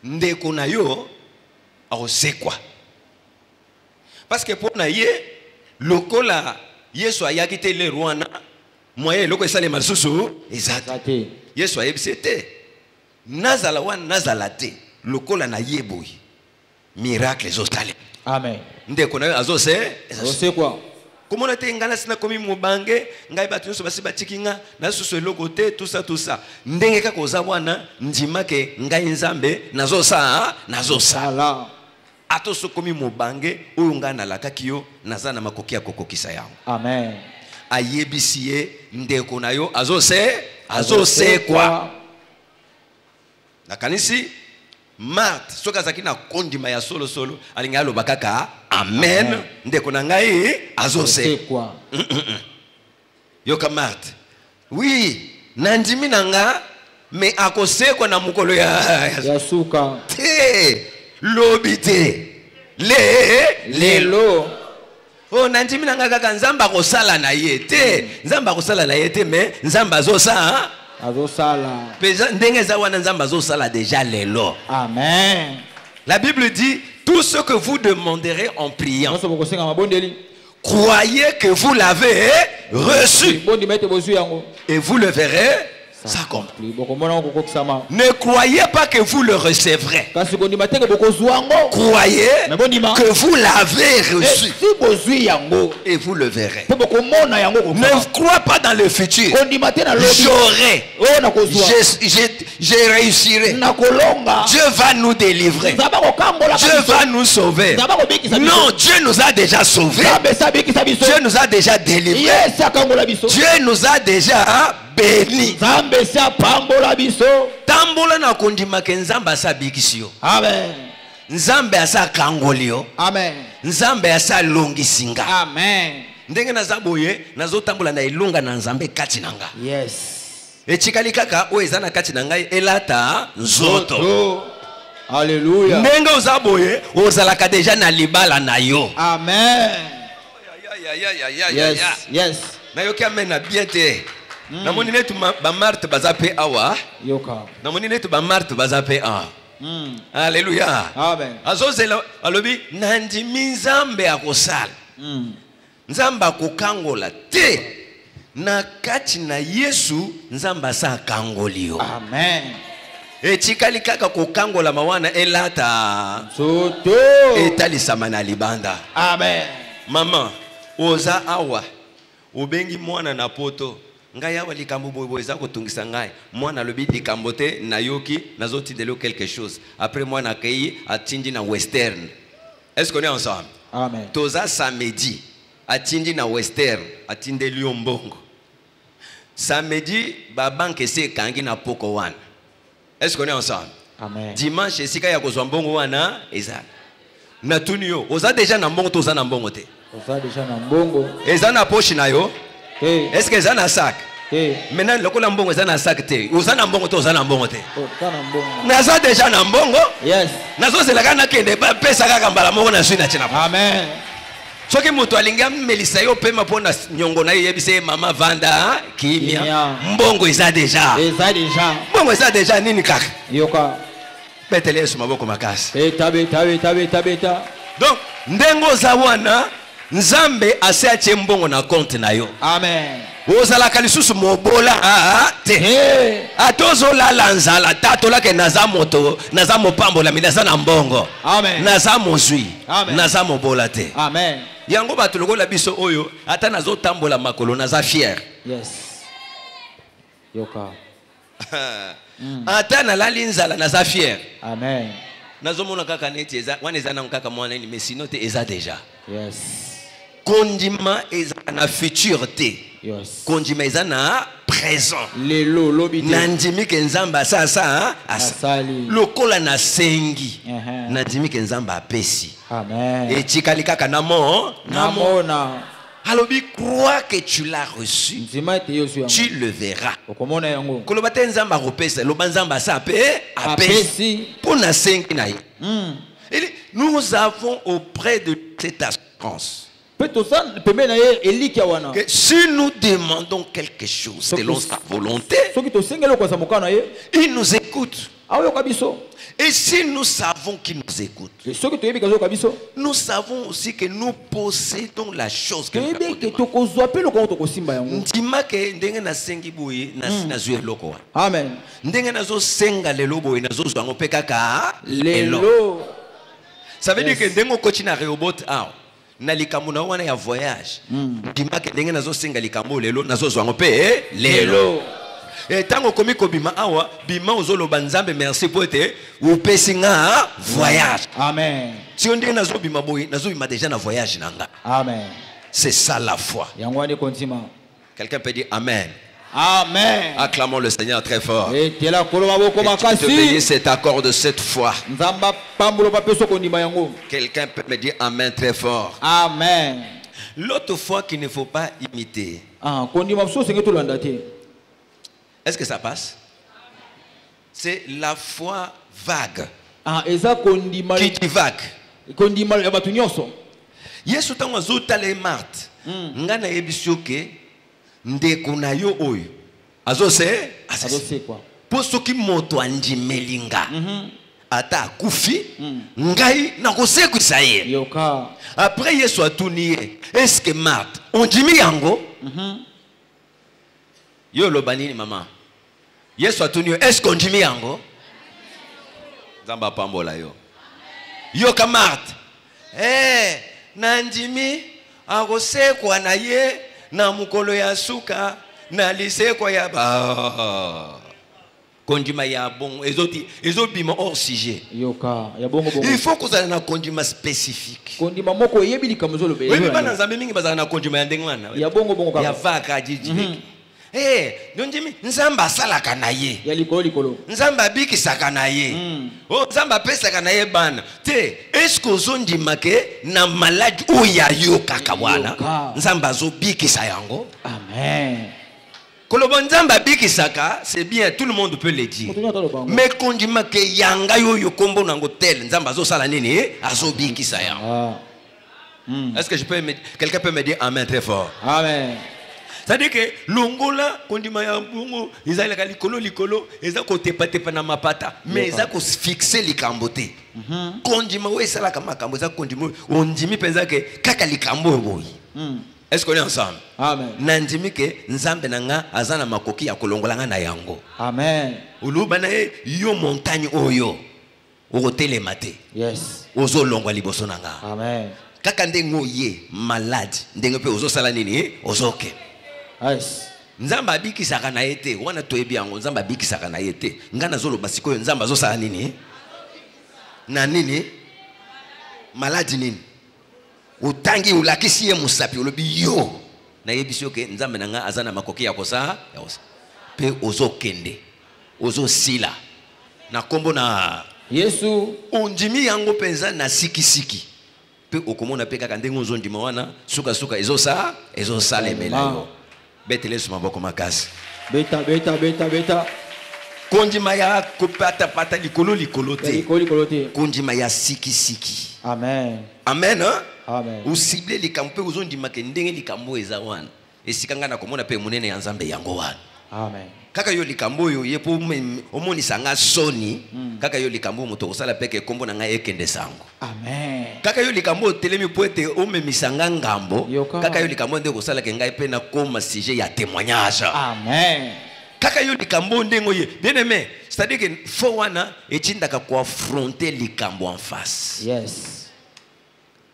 ndeko na yo aosekwa. Parce que pour na ye lokola Yesu ayaki te le rwana moyen loko esale masusu ezate. Yesu ayebise te nazala wana nazala te lokola na yeboyi miracle ezosale. Amen. Ndeko na yo azosekwa. Comment on ngana sina komi mubange ngai batu nyonso basi batikinga na susu eloko te tout ça ndenge kaka oza wana ndima ke ngai Nzambe nazosala atoso komi mubange oyo ngana lakaki yo nazana makoki ya kokokisa yango. Amen. Ayebisiye ndeko na yo azosekwa. Na kanisi Marthe soka zaki na kondima ya solo alinga lo bakaka amen ndeko na ngai azosekwa. Yoka Marthe oui nandimi nanga me akosekwa na mukolo ya suka te lobite lelo. Oh nandimi nanga kaka Nzamba kosala na ye te. Nzamba kosala na ye te mais Nzamba azosala. Peza ndenge za wana Nzamba azosala déjà lelo. Amen. La Bible dit tout ce que vous demanderez en priant, croyez que vous l'avez reçu et vous le verrez s'accomplir. Ne croyez pas que vous le recevrez. Croyez que vous l'avez reçu et vous le verrez. Ne crois pas dans le futur. J'aurai, je réussirai. Dieu va nous délivrer. Dieu va nous sauver. Non, Dieu nous a déjà sauvés. Dieu nous a déjà délivrés. Dieu nous a déjà béni. Nzambe si apambola biso. Tambola na kondima ke nzambe asa bikisio. Amen. Nzambe asa kangolio. Amen. Nzambe asa longisinga. Amen. Ndenge nazaboye nazo tambola na ilunga na nzambe kati nanga. Yes. Echikali kaka o ezana kati nanga elata nzoto. Alléluia. Ndenge ozaboye ozalaka deja na libala na yo. Amen. Yes. Yes. Na yoki amen na bien te. Na moni netu ba Marthe bazape awa. Yoka. Na moni netu ba Marthe bazape a. Alléluia. Amen. Azozela alobi nandimi nzambe akosala. Nzambe akokangola te. Na kati na Yesu nzambe asa kangolio. Amen. Echikali kaka kokangola mawana elata Soto. etalisama na libanda. Amen. Mama oza awa obengi mwana na poto ngai awa likambo bobo eza kotungisa ngai mwana lobi likambo te nayoki nazotindelo quelque chose après mwana akei atindi na western. Est-ce qu'on est ensemble? Amen. Toza samedi atindi na western atindeli yo mbongo. Samedi ba banque se kangi na poko wana. Est-ce qu'on est ensemble? Amen. Dimanche esika ya kozwa mbongo wana eza na tunio oza deja na mbongo toza na mbongo te. Oza deja na mbongo. Eza na poche na yo. Est-ce que eza na sac? Maintenant lokola mbongo eza na sac te. Oza na mbongo to oza na mbongo te. Oza na mbongo. Naza deja na mbongo. Yes. Nazo zelaka na kende pesa kaka mbala moko na sui na china. Amen. Soki mutu alinga melisa yo pema pona nyongo na yebise mama vanda kimia. Mbongo eza deja. Eza deja. Mbongo eza deja nini kaka? Yoka. Betele Yesu maboko makasi. Beta. Donc ndengo za wana nzambe ase atie mbongo na compte na yo. Amen. Ozalaka lisusu mobola te. Atozo la lanzala tato lake naza moto naza mopambola minaza na mbongo. Amen. Naza mozwi. Amen. Naza mobola te. Amen. Yango bato lokola biso oyo ata nazo tambola makolo naza fier. Yes. Yoka. Ata nalali nzala naza fier. Amen. Nazo mona kaka neti eza wana eza na kaka mwana ni mesino te eza deja. Yes. Kondima eza na futur te. Yes. Kondima eza na présent. Lelo lobi te. Nandimi ke nzamba asa asali. Lokola na sengi. Nandimi ke nzamba apesi. Amen. Et chikali kaka namo. Namona. Alobi crois que tu l'as reçu. Tu le verras. Kolobate nzamba kopesa loba nzamba asa apesi. Pona sengi na ye. Nous avons auprès de cette assurance que si nous demandons quelque chose selon sa volonté, il nous écoute. Et si nous savons qu'il nous écoute, nous savons aussi que nous possédons la chose que nous avons. Ça veut dire que ndengo kochi na robot a na likambo na wana ya voyage ndima ke ndenge nazo senga likambo lelo nazo zwango pe lelo tango komi ko bima awa bima ozoloba nzambe merci pour te upesi nga voyage. Amen. Si on ndenge nazo bima boy nazo bima déjà na voyage nanga. Amen. C'est ça la foi. Quelqu'un peut dire amen. Amen. Acclamons le Seigneur très fort. Et tu te bénis cet accord de cette foi. Quelqu'un peut me dire amen très fort. Amen. L'autre foi qu'il ne faut pas imiter. Est-ce que ça passe? C'est la foi vague. Qui dit vague? Yesu tango azotala Marthe. Ngana yebisoke ndeko na yo oyo azose quoi po soki moto andimelinga ata akufi ngai nakosekwisa ye. Après Yesu atuni ye est-ce que Marthe ondimi yango? Yo lobani mama Yesu atuni yo est-ce que ondimi yango? Nzamba pambola yo yo ka Marthe nandimi akosekwa na ye na mukolo ya suka na lisekwa ya ba kondima ya bon ezobima hors sujet. Il faut que ça na kondima spécifique. Kondima moko yebi likamzo lobe. Oui, mais bana nzambe mingi bazana kondima ya ndengwana. Ya bongo ya vaka jiji. ndondimi nzambe asalaka na ye. Ya likolo likolo. Nzambe abikisaka na ye. Nzambe apesaka na ye bana. Te, est-ce que ozondima ke na maladi oya yo kaka wana? Nzambe azobikisa yango. Amen. Kolobo nzambe abikisaka, c'est bien, tout le monde peut le dire. Mais kondima ke yanga yo yo kombo nango tel, nzambe azosala nini? Azobikisa yango. Est-ce que quelqu'un peut me dire amen très fort? Amen. C'est-à-dire que longola kondima ya mbongo ezali ka likolo eza ko tepa na mapata mais eza ko fixer likambo te. Kondima we sala kama kambo eza kondima ondimi penza ke kaka likambo boy. Est-ce qu'on est ensemble? Amen. Nandimi ke nzambe nanga azana makoki ya kolongola nga na yango. Amen. Uluba na yo montagne oyo okotele mate. Yes. Ozo longwa liboso nanga. Amen. Kaka ndengo ye malade ndenge pe ozo sala nini? Ozoke. Yes. Nzamba abikisaka na yete wana toyebi yango nzamba abikisaka na yete ngana zolo basiko nzamba azosala nini na nini maladi nini utangi ulakisi ye musapi olobi yo na yebisi oke nzambe nanga azana makoki ya kosa pe ozokende ozosila na kombo na Yesu ondimi yango penza na sikisiki pe okomona pe kaka ndengo ozondima wana suka ezosala emelayo. Betele suma boko makasi. Beta. Kondima ya pata likolo te. Kondima ya siki. Amen. Amen, hein? Amen. Ou cible likampe uzondima ke ndenge likambo eza wana. Esikanga na komona pe munene ya nzambe yango wana. Amen. Kaka yo likambo yo yepo omoni sanga soni. Kaka yo likambo moto kosala peke kombo na nga ekende sango. Amen. Kaka yo likambo telemi poete omemisanga ngambo. Kaka yo likambo nde kosala ke ngai pe na koma sujet ya témoignage. Amen. Kaka yo likambo ndengo ye. Bien aimé, c'est-à-dire que faut wana etindaka ko affronter likambo en face. Yes.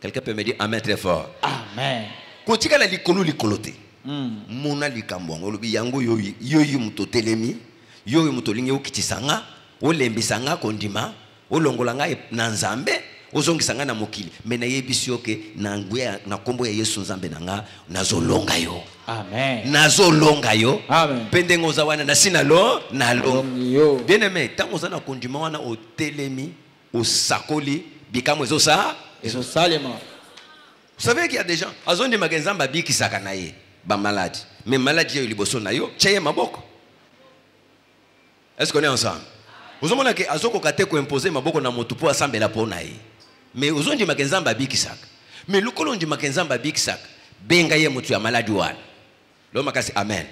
Quelqu'un peut me dire amen très fort. Amen. Kotika la likolo te. Mona likambo ngolobi yango yo muto telemi, yo muto lingi okitisanga, olembisanga kondima, olongolanga na nzambe, ozongisanga na mokili. Mais na yebisi oke na ngwe na kombo ya Yesu nzambe nanga nazolonga yo. Amen. Nazolonga yo. Amen. Pendengo za wana na sina lo na lo. Yo. Bien aimé, tango za na kondima wana o telemi, o sakoli, bikamo ezosa, ezosalema. Vous savez qu'il y a des gens, azondi magenzamba bikisaka na ye. Ba malade. Mais maladie yo liboso na yo, tcheye maboko. Est-ce qu'on est ensemble? Vous avez que azoko kate ko imposer maboko na motu po asambela po na ye. Mais ozondi magenzamba bikisaka. Mais lokolo ndi magenzamba bikisaka, benga ye motu ya maladi wana. Lo makasi amen.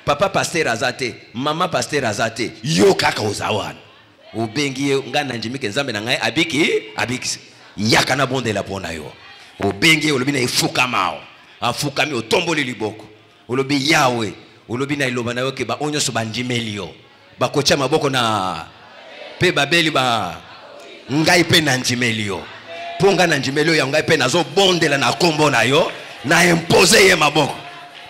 Papa pasteur azate, mama pasteur azate, yo kaka ozawana. Obengi ye ngana njimike nzambe na ngai abikisi. Yaka na bondela po na yo. Obengi olobi na ifukama. Afukami otomboli liboko. Olobi yawe. Olobi na iloba na yoke ba onyo so bandimelio. Ba kocha maboko na pe babeli ba ngai pe na ndimelio. Ponga na ndimelio ya ngai pe nazo bondela na kombo na yo na impose ye maboko.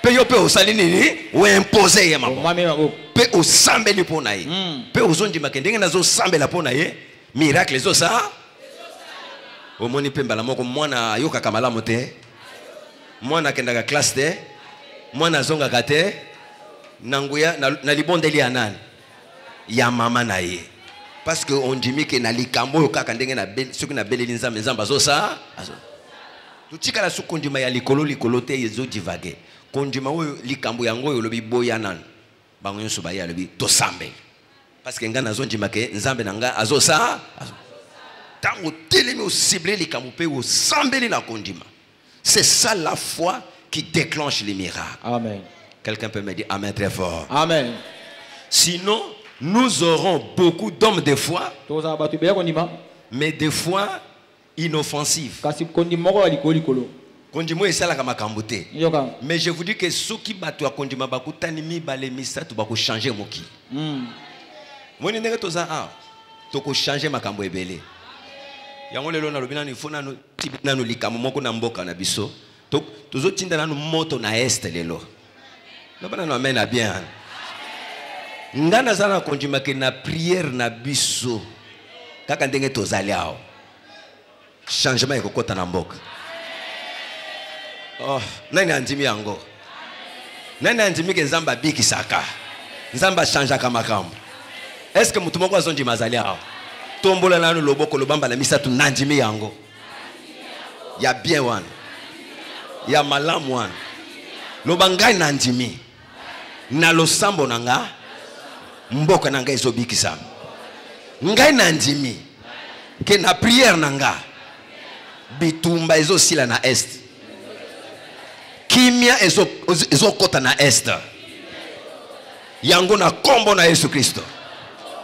Pe yo pe osali nini? O impose ye maboko. Pe osambeli po na ye. Pe ozondi makendenge nazo sambela po na ye. Miracle zo sa. Omoni pe mbala moko mwana yoka kamalamu te. Mwana kendaka classe te. Mwana zonga kate. Nanguya na libondeli ya nani? Ya mama na ye. Parce que on dit que na likambo yo kaka ndenge na bel soki na beleli nzambe nzamba zosa. Tutika la sukondima ya likolo te yezo divage. Kondima oyo likambo yango yo lobi boya nan. Bango nyonso ba ya lobi to sambe. Parce que ngana zonjima ke nzambe nanga azosa. Tango telemi au ciblé likambo pe au sambeli na kondima. C'est ça la foi qui déclenche les miracles. Amen. Quelqu'un peut me dire amen très fort. Amen. Sinon, nous aurons beaucoup d'hommes de foi, mais des fois inoffensifs. Mais je vous dis que ceux qui battent à kondima bakutani mi balemisa tu bako changer moki. Moni ndenge toza toko changer makambo ebele. Yango lelo na lobina ni fona no tibina no likamo moko na mboka na biso. Tozo tinda na no moto na est lelo. Lobana no amen a bien. Ngana zana kondima ke na prière na biso. Kaka ndenge tozali ao. Changement ekokota na mboka. Oh, nani andimi yango? Nani andimi ke nzamba biki saka. Nzamba chanja kama kambo. Est-ce que mutu moko azonji mazali awo? Tombola nanu loboko lobamba la misatu nandimi yango. Ya bien wana. Ya malamu wana. Lobangai nandimi. Na losambo nanga. Mboka nanga ezobiki sam. Ngai nandimi. Ke na prière nanga. Bitumba ezosila na est. Kimia ezokota na est. Yango na kombo na Yesu Kristo.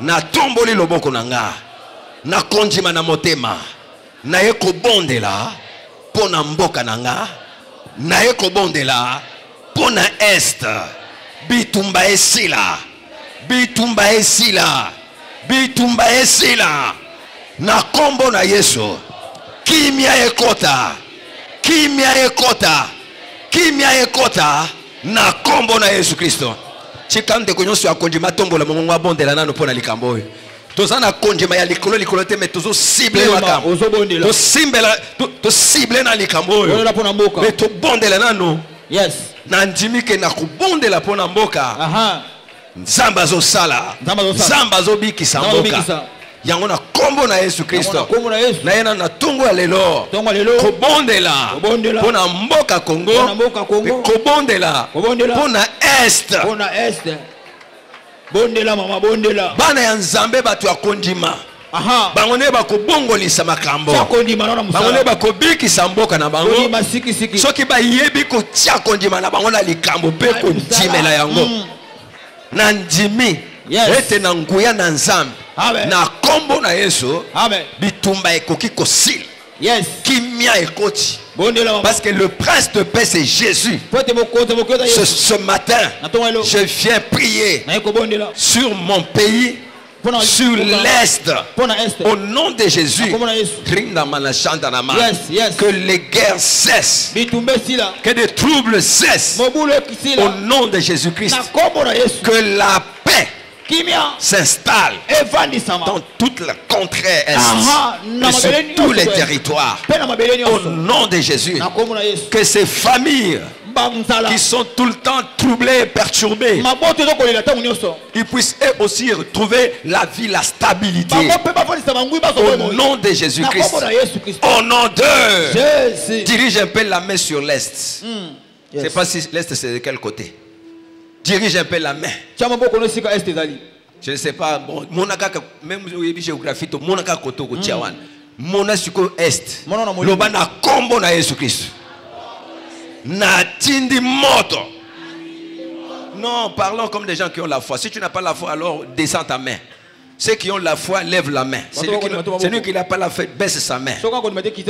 Na tomboli loboko nanga. Na konjima na motema. Na eko bondela. Pona mboka nanga. Na eko bondela. Pona est. Bitumba esila. Bitumba esila. Bitumba esila. Na kombo na Yesu. Kimia ekota. Kimia ekota. Kimia ekota. Na kombo na Yesu Kristo. Chikande konyoso ya konjima tombola mongo bondela nano pona likambo. Tozana konjima ya likolo te mais tozo cible makambo. To cible na likambo. Mais to bondela nano. Yes. Na ndimike na kubondela pona mboka. Aha. Nzamba zo sala. Nzamba zo bikisa mboka. Yango na kombo na Yesu Kristo. Na yena na tungo ya lelo. Kobondela. Pona mboka Kongo. Kobondela. Pona est. Bondela mama bondela. Bana ya Nzambe batu ya konjima. Aha. Bangone bakobongolisa makambo. Bangone bakobikisa mboka na bango. Soki ba yebi ko tia konjima na bango na likambo pe konjimela yango. Na ndimi. Ete na nguya na Nzambe. Amen. Na kombo na Yesu. Amen. Bitumba ekoki kosila. Yes. Kimia ekoti. Parce que le prince de paix c'est Jésus. Ce matin, je viens prier sur mon pays, sur l'Est, au nom de Jésus. Que les guerres cessent, que les troubles cessent, au nom de Jésus-Christ. Que la paix s'installe dans toute la contrée est et sur tous les territoires au nom de Jésus. Que ces familles qui sont tout le temps troublées et perturbées, ils puissent eux aussi retrouver la vie, la stabilité au nom de Jésus-Christ. Au nom de dirige un peu la main sur l'Est. Je ne sais pas si l'Est c'est de quel côté. Dirige un peu la main. Je ne sais pas. Bon, même géographie, mon koto ko tiawan. Mon asiko est. Loba na kombo na Yesu Christ. Na tindi moto. Non, parlons comme des gens qui ont la foi. Si tu n'as pas la foi, alors descends ta main. Ceux qui ont la foi, lève la main. Celui qui n'a pas la foi, baisse sa main.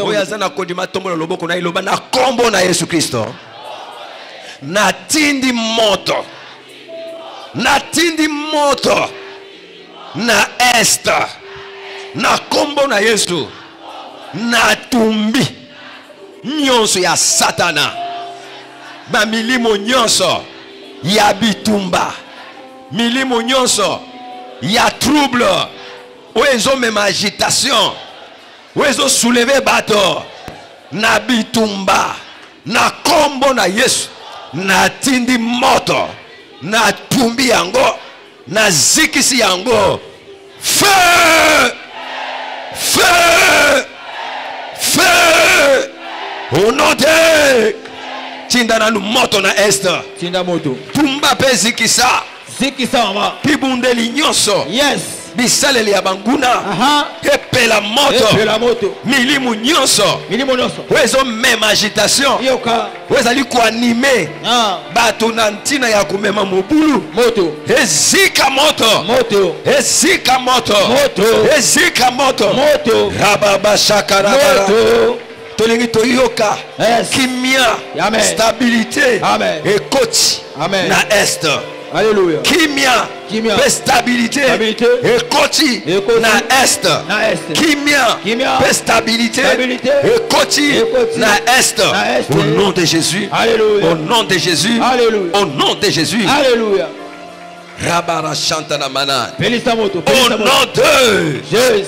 Oyazana kodima tombo na loboko na loba na kombo na Yesu Christ. Na tindi moto. Natindi moto na est na kombo na Yesu na tumbi nyonso ya satana ba milimo nyonso ya bitumba milimo nyonso ya trouble oezo mema agitation oezo soulever bato na bitumba na kombo na Yesu na tindi moto na tumbi yango na zikisi yango feu feu feu au nom de tinda na moto na est tinda moto tumba pe zikisa mama pibundeli nyonso yes bisaleli ya banguna epela moto milimu nyonso wezo mema agitation wezali koanime bato na ntina ya komema mobulu ezika moto ezika moto ezika moto rababa shakarabara tolingi toyoka kimia stabilité ekoti na est. Alléluia. Kimia. Stabilité. Et koti na est. Kimia. Stabilité. Et koti na est. Au nom de Jésus. Alléluia. Au nom de Jésus. Alléluia. Au nom de Jésus. Alléluia. Rabara chantana mana. Au nom de Jésus.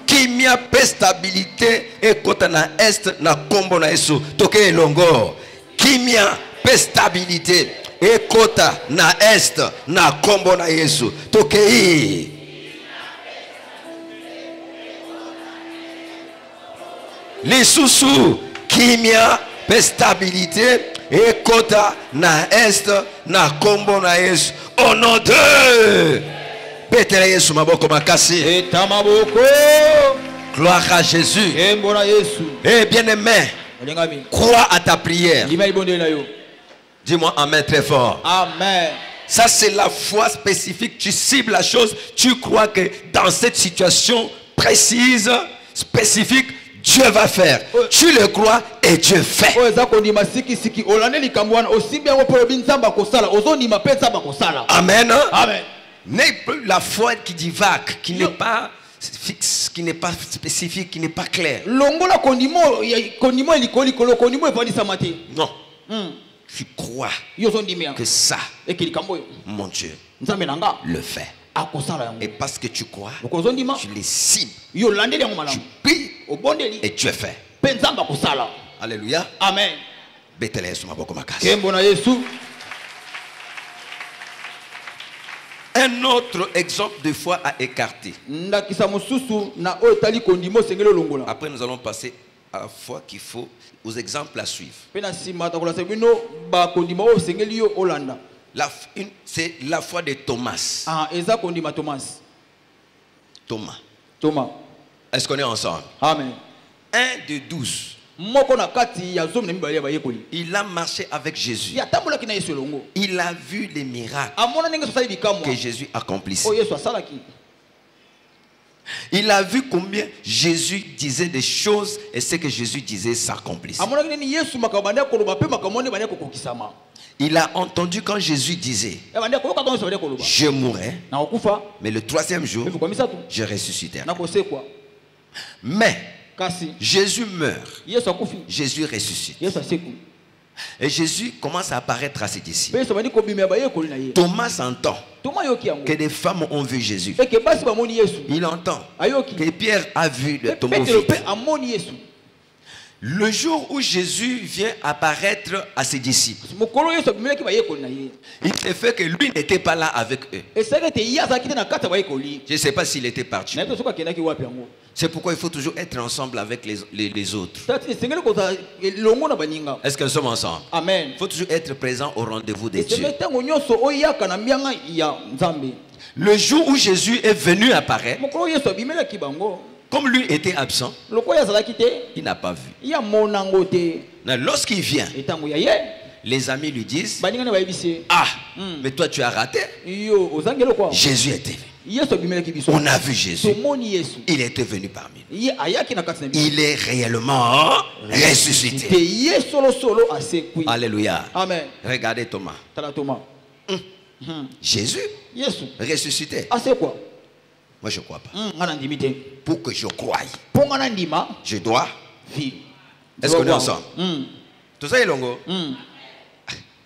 Kimia stabilité et kota na est na kombo na Yesu. Toke longo. Kimia stabilité. ekota na est na kombo na Yesu. Tokei. Lisusu kimia pe stabilité ekota na est na kombo na Yesu. Au nom de Peter Yesu maboko makasi. Eta maboko. Gloire à Jésus. Kembo na Yesu. Eh bien-aimé, Olengami. crois à ta prière. Lima ibonde na yo. Dis-moi amen très fort. Amen. Ça c'est la foi spécifique. Tu cibles la chose. Tu crois que dans cette situation précise, spécifique, Dieu va faire. Tu le crois et Dieu fait. Amen. Amen. N'est plus la foi qui divague, qui n'est pas fixe, qui n'est pas spécifique, qui n'est pas claire. Non. Tu crois que ça, mon Dieu, le fait. Et parce que tu crois, tu les cibles, tu pries et tu es fait. Alléluia. Amen. Un autre exemple de foi à écarter. Après nous allons passer à la foi qu'il faut, aux exemples à suivre. C'est la foi de Thomas. Thomas. Est-ce qu'on est ensemble? Amen. 1 de 12. Il a marché avec Jésus. Il a vu les miracles que Jésus accomplissait. Il a vu combien Jésus disait des choses et ce que Jésus disait s'accomplissait. Il a entendu quand Jésus disait: je mourrai, mais le troisième jour, je ressusciterai. Mais Jésus meurt, Jésus ressuscite. Et Jésus commence à apparaître à ses disciples. Thomas entend que des femmes ont vu Jésus. Il entend que Pierre a vu le tombeau vide. Le jour où Jésus vient apparaître à ses disciples, il s'est fait que lui n'était pas là avec eux. Je ne sais pas s'il était parti. C'est pourquoi il faut toujours être ensemble avec les autres. Est-ce que nous sommes ensemble? Amen. Il faut toujours être présent au rendez-vous de Dieu. Le jour où Jésus est venu apparaître, comme lui était absent, il n'a pas vu. Lorsqu'il vient, les amis lui disent: ah, mais toi tu as raté. Jésus était venu. On a vu Jésus. Il était venu parmi nous. Il est réellement ressuscité. Alléluia. Amen. Regardez Thomas. Jésus ressuscité. Moi je ne crois pas. Pour que je croie, je dois. Est-ce qu'on est ensemble? Tout ça est longo.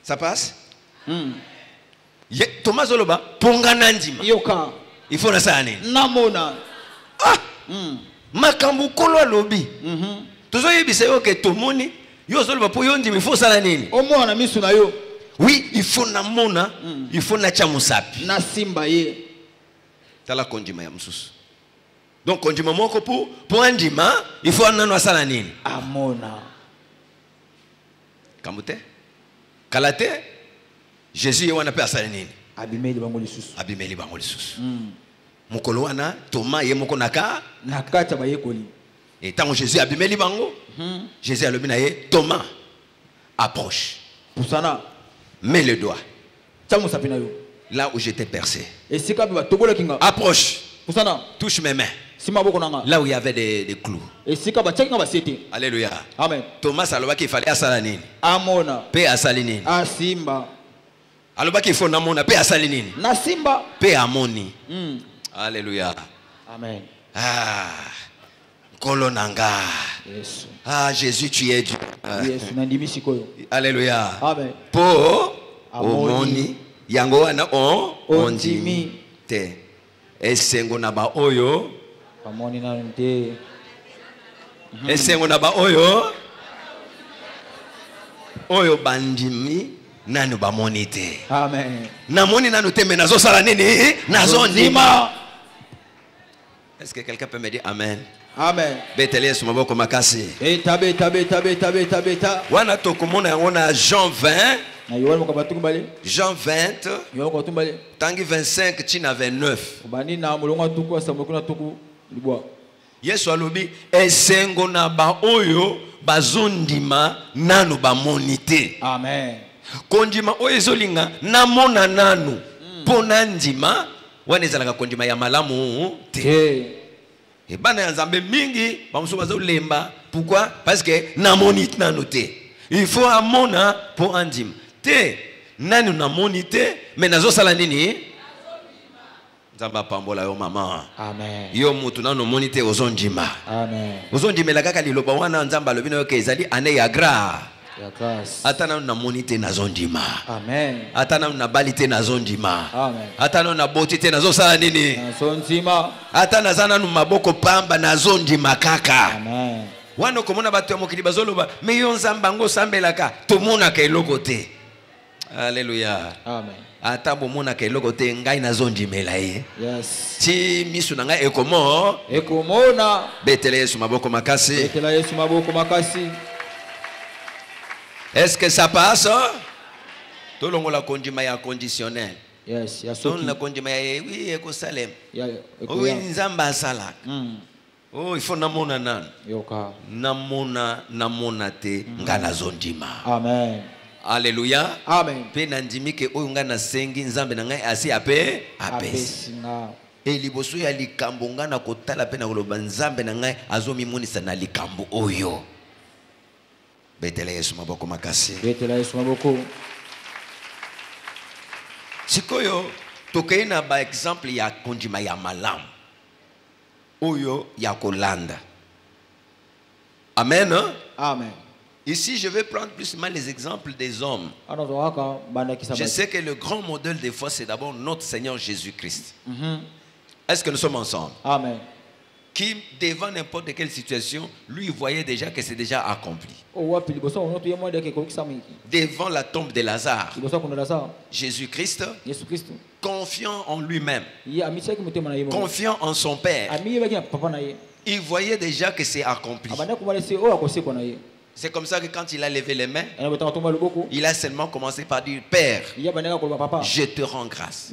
Ça passe? Thomas Zoloba, ponganandima. Il faut la sane. Namona. Ah! Makambu kolo lobi. Tout ça est bisé que tout le monde. Yo Zoloba pour yon il faut ça nini. Omo na misu na yo. Oui, il faut na mona, il faut na chamusapi. Na simba ye. Tala konjima ya msusu. Donc konjima moko pour andima, il faut nano sala nini. Amona. Kamute? Kalate? Jésus wana pe asala nini? Abimeli bango lisusu. Abimeli bango lisusu. Mukolo wana Thomas ye moko naka nakata ba yekoli. Et tant Jésus abimeli bango, Jésus a le minaye Thomas approche. Pusana. Mets le doigt. Chamu sapina yo. Là où j'étais percé. Approche. Touche mes mains. Là où il y avait des clous. Alléluia. Amen. Thomas a qu'il fallait asalanine. Amona. Paix à salinine. Asimba. Alors qu'il faut namona paix à salinine. Nasimba. Paix à moni. Alléluia. Amen. Ah. Kolonanga. Yes. Ah, Jésus, tu es Dieu. Alléluia. Amen. Po omoni yango wana ondimi te. Esengo na ba oyo. Amoni na nte. Esengo na ba oyo. Oyo bandimi nanu bamoni te. Amen. Namoni nanu te mais nazo sala nini? Nazo ndima. Est-ce que quelqu'un peut me dire amen? Amen. Betele Yesu maboko makasi. Beta, beta, beta, beta, beta, beta. Wana tokomona yango na Jean 20. Na yowa mukabatu kumbali. Jean 20. Yowa kwa tumbali. Tangi 25 tina 29. Bani na mulonga tuku asamuku na tuku libwa. Yesu alobi esengo na ba oyo bazondima nanu bamoni te. Amen. Kondima oyo ezolinga namona nanu pona ndima wana ezalaka kondima ya malamu te. Et bana ya Nzambe mingi bamuso bazolemba. Pourquoi? Parce que namoni nanu te. Il faut amona pour andim. Te nanu namoni te mais nazo sala nini? Nzamba pambola yo mama. Amen. Yo mutu nanu moni te ozondima. Amen. Ozondimela kaka liloba wana Nzamba alobi na yo ke ezali ane ya gra. Ya grâce. Ata nanu namoni te nazondima. Amen. Ata nanu na bali te nazondima. Amen. Ata nanu na boti te nazosala nini? Nazondima. Ata naza nanu maboko pamba nazondima kaka. Amen. Wana komona bato ya mokili bazoloba me yo Nzamba ngo sambelaka tomonaka eloko te. Alléluia. Amen. Ata bomonaka eloko te ngai nazondimela ye. Yes. Ti misu na ngai ekomo. Ekomona. Betele Yesu maboko makasi. Betela Yesu maboko makasi. Est-ce que ça passe? Tolongo la kondima ya conditionnel. Yes. Ya Tolongo soki. la kondima ya oui ekosalem. Ya Oui ekoya. Nzamba asala. Oh il faut namona nan. Yoka. Namona te ngana zondima. Amen. Alléluia. Amen. Pe nandimi ke oyo ngana sengi Nzambe na ngai asi apesi. Apesinga. E liboso ya likambo ngana kotala pe na koloba Nzambe na ngai azomimonisa na likambo oyo. Betele Yesu maboko makasi. Betela Yesu maboko. Sikoyo tokei na ba exemple ya kondima ya malamu oyo ya kolanda. Amen. Amen. Ici je vais prendre plus mal les exemples des hommes. Anazowaka banda kisaba. Je sais que le grand modèle des fois c'est d'abord notre Seigneur Jésus-Christ. Est-ce que nous sommes ensemble? Amen. Qui devant n'importe quelle situation, lui voyait déjà que c'est déjà accompli. Devant la tombe de Lazare, Jésus-Christ, confiant en lui-même, confiant en son Père, il voyait déjà que c'est accompli. C'est comme ça que quand il a levé les mains, il a seulement commencé par dire Père, je te rends grâce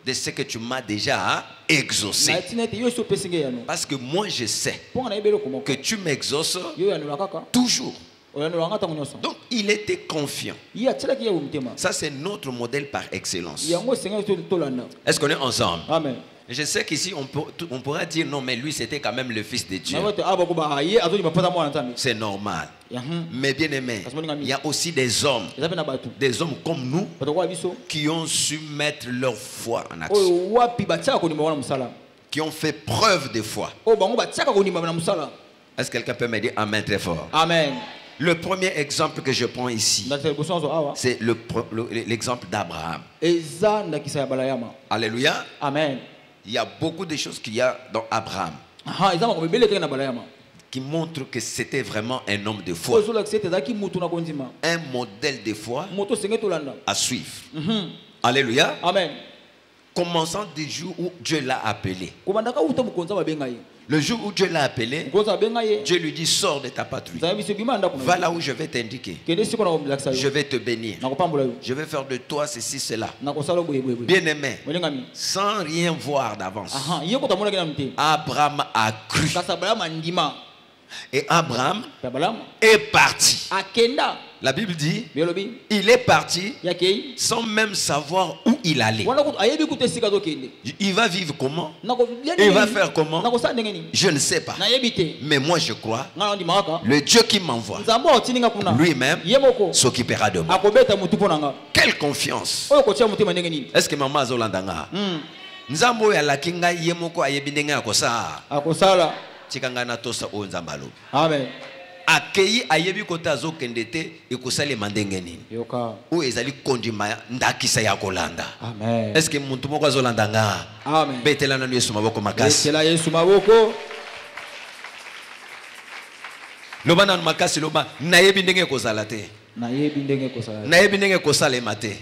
de ce que tu m'as déjà exaucé. Parce que moi je sais que tu m'exauces toujours. Donc il était confiant. Ça c'est notre modèle par excellence. Est-ce qu'on est ensemble? Amen. Je sais qu'ici on pourra dire non mais lui c'était quand même le fils de Dieu. C'est normal. Mais bien aimé, il y a aussi des hommes comme nous qui ont su mettre leur foi en action, qui ont fait preuve de foi. Est-ce que quelqu'un peut me dire amen très fort? Amen. Le premier exemple que je prends ici, c'est l'exemple d'Abraham. Alléluia. Amen. Il y a beaucoup de choses qu'il y a dans Abraham qui montrent que c'était vraiment un homme de foi, un modèle de foi à suivre. Alléluia. Amen. Commençant du jour où Dieu l'a appelé. Le jour où Dieu l'a appelé, Dieu lui dit sors de ta patrie, va là où je vais t'indiquer, je vais te bénir, je vais faire de toi ceci, cela. Bien aimé, sans rien voir d'avance, Abraham a cru. Et Abraham est parti. La Bible dit, il est parti sans même savoir où il allait. Il va vivre comment? Il va faire comment? Je ne sais pas. Mais moi je crois, le Dieu qui m'envoie, lui-même s'occupera de moi. Quelle confiance! Est-ce que maman Zolandanga? Nzambo ya lakinga yemoko ayebindenga akosala. Chikangana tosa o nzambalo. Amen. Akeyi ayebi kota zo kendete ekosale mandenge nini. Yoka. O ezali kondima ndakisa ya kolanda. Amen. Est-ce que muntu moko azolanda nga? Amen. Betela na Yesu maboko makasi. Betela Yesu maboko. Loba na makasi loba nayebi ndenge kozala te. nayebi ndenge kosala nayebi ndenge kosalema te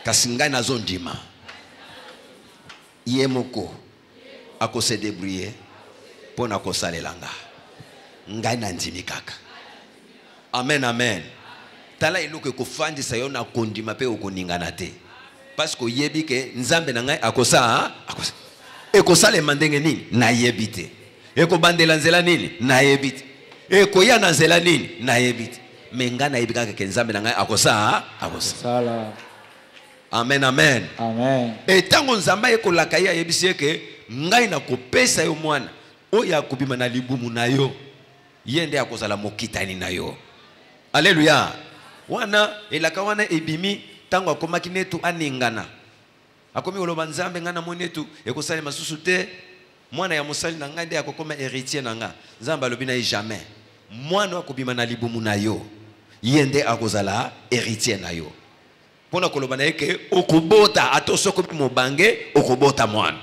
kasi ngai nazondima ye moko akose débrouiller mpo na kosalela nga ngai nandimi kaka. Amen, amen. Tala eloko ekofandisa yo na kondima mpe okoningana te parce que oyebi ke nzambe na ngai akosa ekosalema ndenge nini nayebi te, ekobandela nzela nini nayebi te, ekoya na nzela nini nayebi te, me ngai nayebi kaka ke nzambe na ngai akosa sala. Amen, amen. Amen. Etango nzamba ekolaka ye ayebisi ke ngai nakopesa yo mwana oyo akobima na libumu na yo ye nde akozala mokitani na yo. Alléluia. Wana elaka wana ebimi tango akomaki netu aningana akomi oloba nzambe ngana monetu ekosala masusu te mwana ya mosali na ngai nde akokoma héritier na nga. Nzambe alobi na ye jamais mwana akobima na libumu na yo ye nde akozala héritier na yo. Pona koloba na yeke okobota ato soko mobange okobota mwana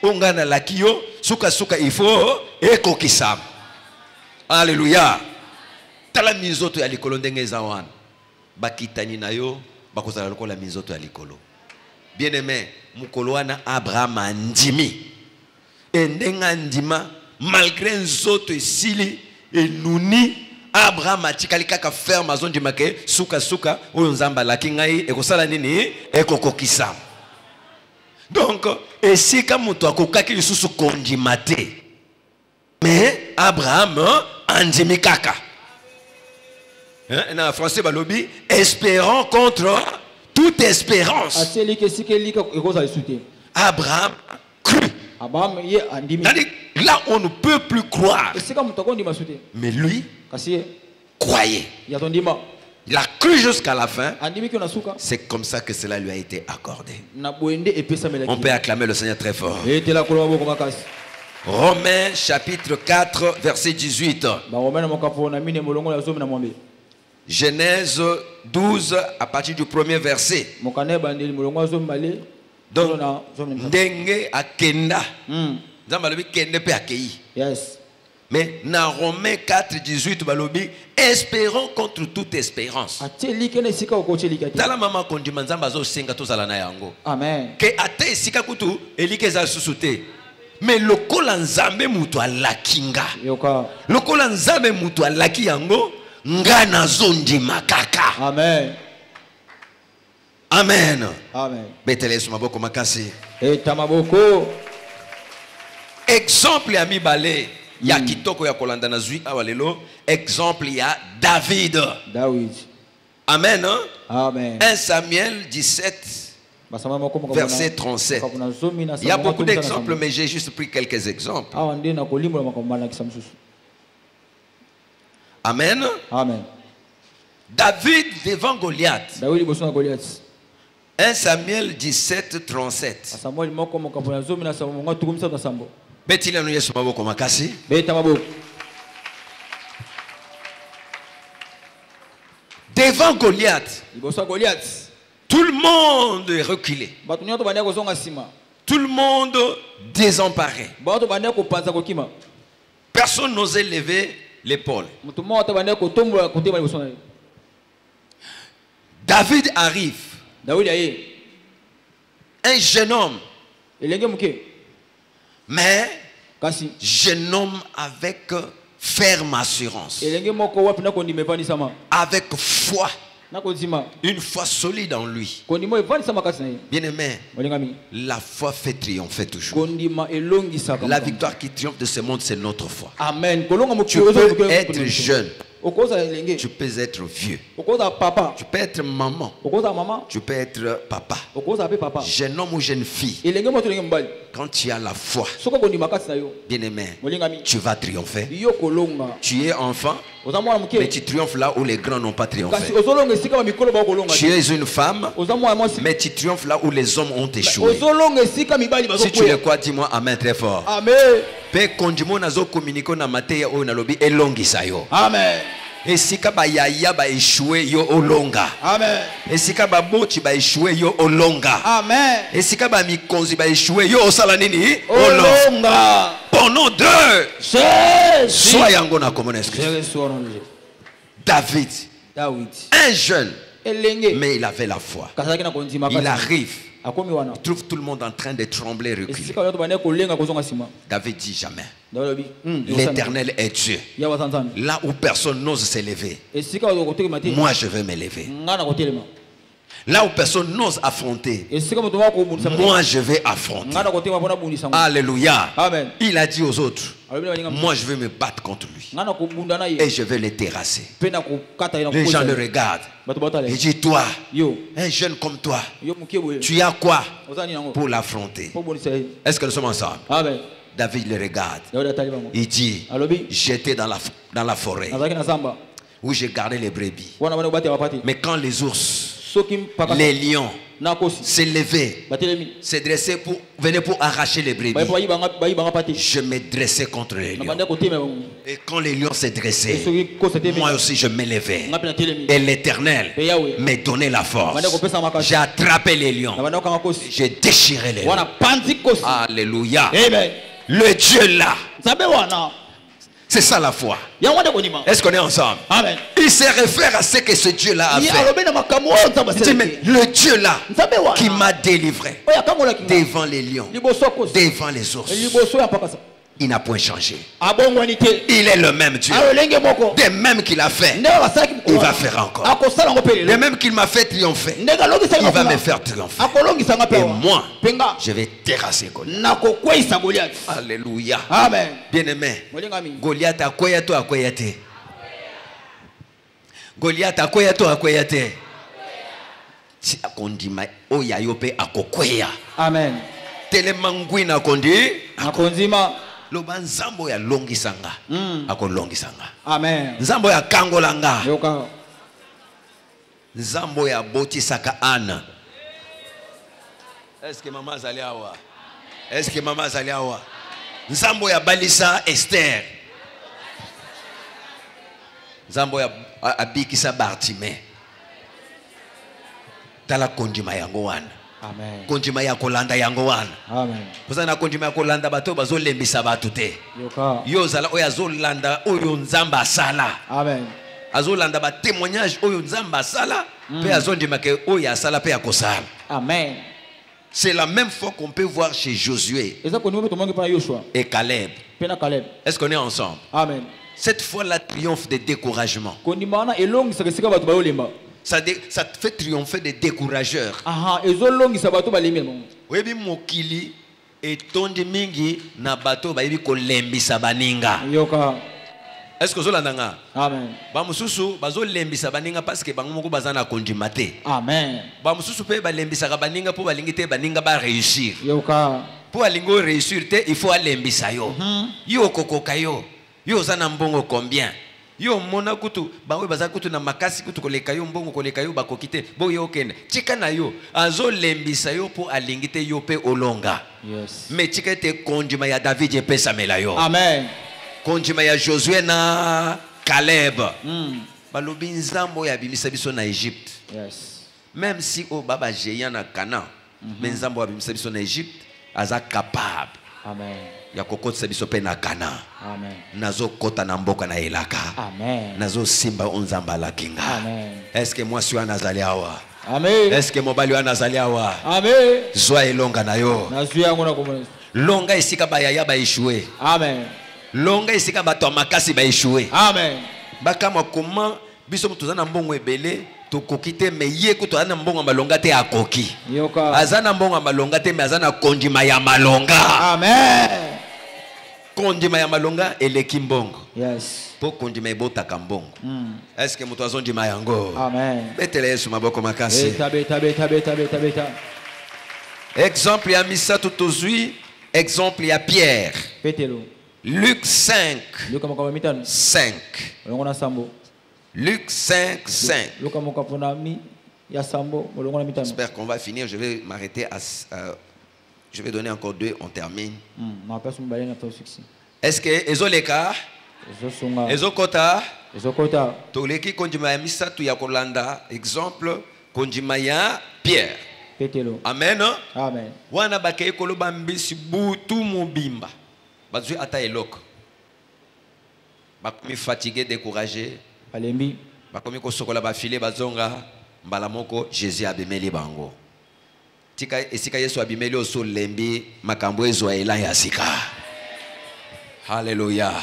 ongana lakio suka suka ifo ekokisama. Alléluia. Tala mizoto ya likolo ndenge eza wana bakitani na yo bakozala lokola mizoto ya likolo. Bien aimé, mukolo wana Abraham andimi endenga ndima malgré nzoto esili enuni Abraham atikali kaka ferme azondima ke suka suka oyo nzamba laki ngai ekosala nini ekokokisa. Donc esika mutu akokaki lisusu kondima te mais Abraham andimi kaka. En français balobi espérant contre toute espérance. Abraham crut. Là on ne peut plus croire. Mais lui croyait. Il a cru jusqu'à la fin. C'est comme ça que cela lui a été accordé. On peut acclamer le Seigneur très fort. Romains chapitre 4 verset 18. Genèse 12 à partir du premier verset. Donc, ndenge akenda. Nzambalobi kende pe akei. Yes. Mais dans Romains 4 18 balobi espérons contre toute espérance. Tala mama kondima nzamba zo senga tozala na yango. Amen. Ke ate esika kutu elike za susute. Mais lokola nzambe mutu alakinga. Yoka. Lokola nzambe mutu alaki yango ngana zondi makaka. Amen. Amen. Amen. Betele sumaboko makasi. Etamaboko. Exemple ya mibale ya kitoko ya kolanda na zui awalelo. Exemple ya David. David. Amen. Amen. 1 Samuel 17 verset 37. Il y a beaucoup d'exemples mais j'ai juste pris quelques exemples. Amen. Amen. David devant Goliath. 1 Samuel 17 37. Betila no yesu maboko makasi. Devant Goliath. Tout le monde est reculé. Tout le monde désemparé. Personne n'osait lever l'épaule. David arrive. Un jeune homme. Mais jeune homme avec ferme assurance. Avec foi. Une foi solide en lui. Bien aimé, la foi fait triompher toujours. La victoire qui triomphe de ce monde, c'est notre foi. Amen. Tu peux être jeune. Tu peux être vieux. Tu peux être maman. Tu peux être papa. Jeune homme ou jeune fille. Quand tu as la foi, bien aimé, tu vas triompher. Tu es enfant, mais tu triomphes là où les grands n'ont pas triomphé. Tu es une femme, mais tu triomphes là où les hommes ont échoué. Si tu le crois, dis-moi amen très fort. Amen. Amen. Esika ba yaya ba échoué yo olonga. Amen. Esika ba boti ba échoué yo olonga. Amen. Esika ba mikonzi ba échoué yo osala nini? Olonga. Pendant deux. Jésus. Sois yango na komona. David. Un jeune, elenge mais il avait la foi. kazalaki na kondima Il arrive, akomi wana il trouve tout le monde en train de trembler, reculer. esika bato bane kolenga kozonga sima David dit jamais. dalobi L'Éternel est Dieu. ya wasanzana Là où personne n'ose s'élever, esika bato kotelema te moi je vais m'élever. ngana kotelema Là où personne n'ose affronter, esika bato ba ko bundisa moi je vais affronter. ngana kotelema pona bundisa Alléluia. amen Il a dit aux autres, alobi na baninga moi je vais me battre contre lui. ngana ko bunda na ye Et je vais les terrasser. pena ko kata ina Les gens le ko regardent. bato batale Il dit, toi, yo un jeune comme toi, yo mukiwe tu as quoi ozani nango pour l'affronter? po bundisa ye Est-ce que nous sommes ensemble? amen David le regarde. dawda tali bango Il dit, alobi j'étais dans la forêt nazaki na zamba où j'ai gardé les brebis. wana bane bate bapati Mais quand les ours, soki mpaka les lions na kosi s'élevaient, batelemi se dressaient venaient pour arracher les brebis, bayi banga pati je me dressais contre les na lions. bande kote me Et quand les lions se dressaient, soki kosa te moi aussi je m'élevais. ngapi na telemi Et l'Éternel pe yawe m'a donné la force. bande kopesa makasi J'ai attrapé les na lions. bande kanga kosi J'ai déchiré les lions. wana panzi kosi Alléluia. amen Le Dieu là, zabe wana c'est ça la foi. ya wande konima Est-ce qu'on est ensemble? amen Il se réfère à ce que ce Dieu là a ni fait. alobe na makambo nzamba Il dit, mais le Dieu là nzabe qui wana m'a délivré oya kangola kinga devant les lions, liboso kosi devant les ours, liboso ya pakasa il n'a point changé. abongwani te Il est le même Dieu. alolenge moko Des mêmes qu'il a fait, ndenge basalaki il va faire encore. akosala ngo Les pelelo mêmes qu'il m'a fait triompher, ndenge alongisaki il va me faire triompher. akolongisanga Et pe moi, penga je vais terrasser Goliath. nakokweyisa goliath Alléluia. amen Bien-aimé, molingami Goliath akwea to akwea te. Goliath akwea to akwea te. Si akondima oya yo pe akokwea. amen Telema ngwina akondi nakonzima loba nzambo ya longisanga akolongisanga. amen Nzambo ya kangolanga, yoka nzambo ya botisaka ana. Est-ce que maman azali awa? Est-ce que maman azali awa? Nzambo ya balisa Esther. Nzambo ya abikisa Bartime. Tala kondima yango wana. amen Kondima ya kolanda yango wana. amen Poza na kondima ya kolanda bato bazolembisa batu te. yoka Yo zala oyo azolanda oyo nzamba asala. amen Azolanda ba témoignage oyo nzamba asala pe azondima ke oyo asala pe akosala. amen C'est la même foi qu'on peut voir chez Josué eza konima pe tomongi pa Yoshua et Caleb. pe na Caleb Est-ce qu'on est ensemble? amen Cette fois-là triomphe de découragement. kondima wana elongisaka esika bato bayolemba Ça te fait triompher des décourageurs. aha ezolongisa bato balemi bango Webi mokili etondi mingi na bato bayebi kolembisa baninga. yoka Est-ce que zolanda nga? amen Ba mususu bazolembisa baninga parce que bango moko bazana kondima te. amen Ba mususu pe balembisaka baninga po balingi te baninga ba réussir. yoka Po alingo réussir te, il faut alembisa yo. Yo kokoka yo. Yo zana mbongo combien? Yo mona kutu bawe baza kutu na makasi kutu koleka yo mbongo koleka yo bakokite bo yo kende tika na yo azo lembisa yo po alingite yo pe olonga yes mais tika te kondima ya David je pesa mela yo amen kondima ya Josué na Caleb balobi nzambo ya bimisa biso na Égypte yes même si o baba géant na Canaan mais nzambo ya bimisa biso na Égypte aza capable amen ya kokotisa biso pe na Canaan amen nazo kota na mboka na elaka amen nazo simba onzamba la kinga. amen Est-ce que moi suis anazali awa? amen Est-ce que mobali anazali awa? amen Zwa elonga na yo. nazwi yango na komona Longa esika bayaya ba échoué. amen Longa esika bato makasi ba échoué. amen Bakama comment biso tozana mbongo ebele tokoki te me ye ko tozana mbongo malonga te akoki. yoka Azana mbongo malonga te me azana kondima ya malonga. amen Kondima ya malonga eleki mbongo. yes Po kondima ebotaka mbongo. Est-ce que muto azondima yango? amen Betele Yesu maboko makasi. beta beta beta beta beta beta Exemple ya Misato tozui, exemple ya Pierre. petelo Luc 5, luka makamba mitano 5. molongo na sambo Luc 5, 5. luka mokapona mi ya sambo molongo na mitano J'espère qu'on va finir. Je vais m'arrêter à... je vais donner encore 2, on termine. na pesa mobale na to succès Est-ce que ezoleka, ezosunga ezokota, ezokota toleki kondima ya Misato ya kolanda, exemple kondima ya Pierre. petelo Amen. amen Wana bakei koloba mbisi butu mobimba. Bazui ata eloko. Bakomi fatigué, découragé. alembi bakomi kosokola bafile bazonga mbala moko Jésus abimeli bango tika esika Yesu abimeli oso lembi makambo ezwa ela ya sika. Hallelujah.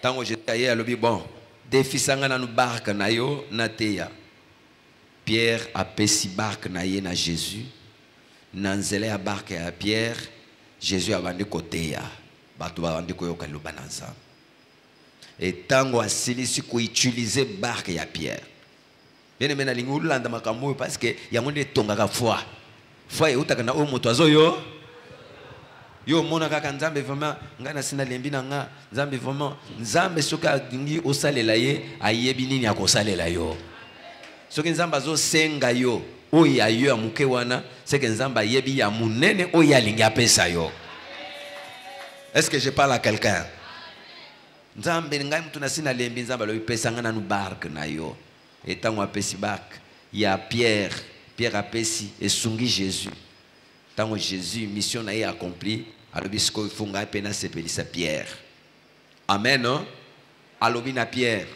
Tango Jésus aye alobi bon defisanga na barque na yo na teya. Pierre apesi barque na ye na Jésus na nzela ya barque ya Pierre Jésus abandi koteya bato babandi koyoka liloba na Nzambe. Et tango asilisi ko utiliser barque ya Pierre. Bien aimé na lingu landa makambo parce que yango nde tongaka foi. Foi eutaka na o moto azoyo. Yo mona kaka Nzambe vraiment ngana sina lembi na nga Nzambe vraiment Nzambe soka ngi osalela ye ayebi nini akosalela yo. Soki Nzambe azo senga yo oya yo ya muke wana c'est que Nzambe ayebi ya munene oya lingi apesa yo. Est-ce que je parle à quelqu'un? Nzambe ngai mtu na sina lembi Nzambe lo pesa ngana nu barque na yo. Et tango apesi barque ya Pierre apesi esungi Jésus. Tango Jésus mission na ye accompli alobi siko funga pena sepelisa Pierre. Amen non? Alobi na Pierre.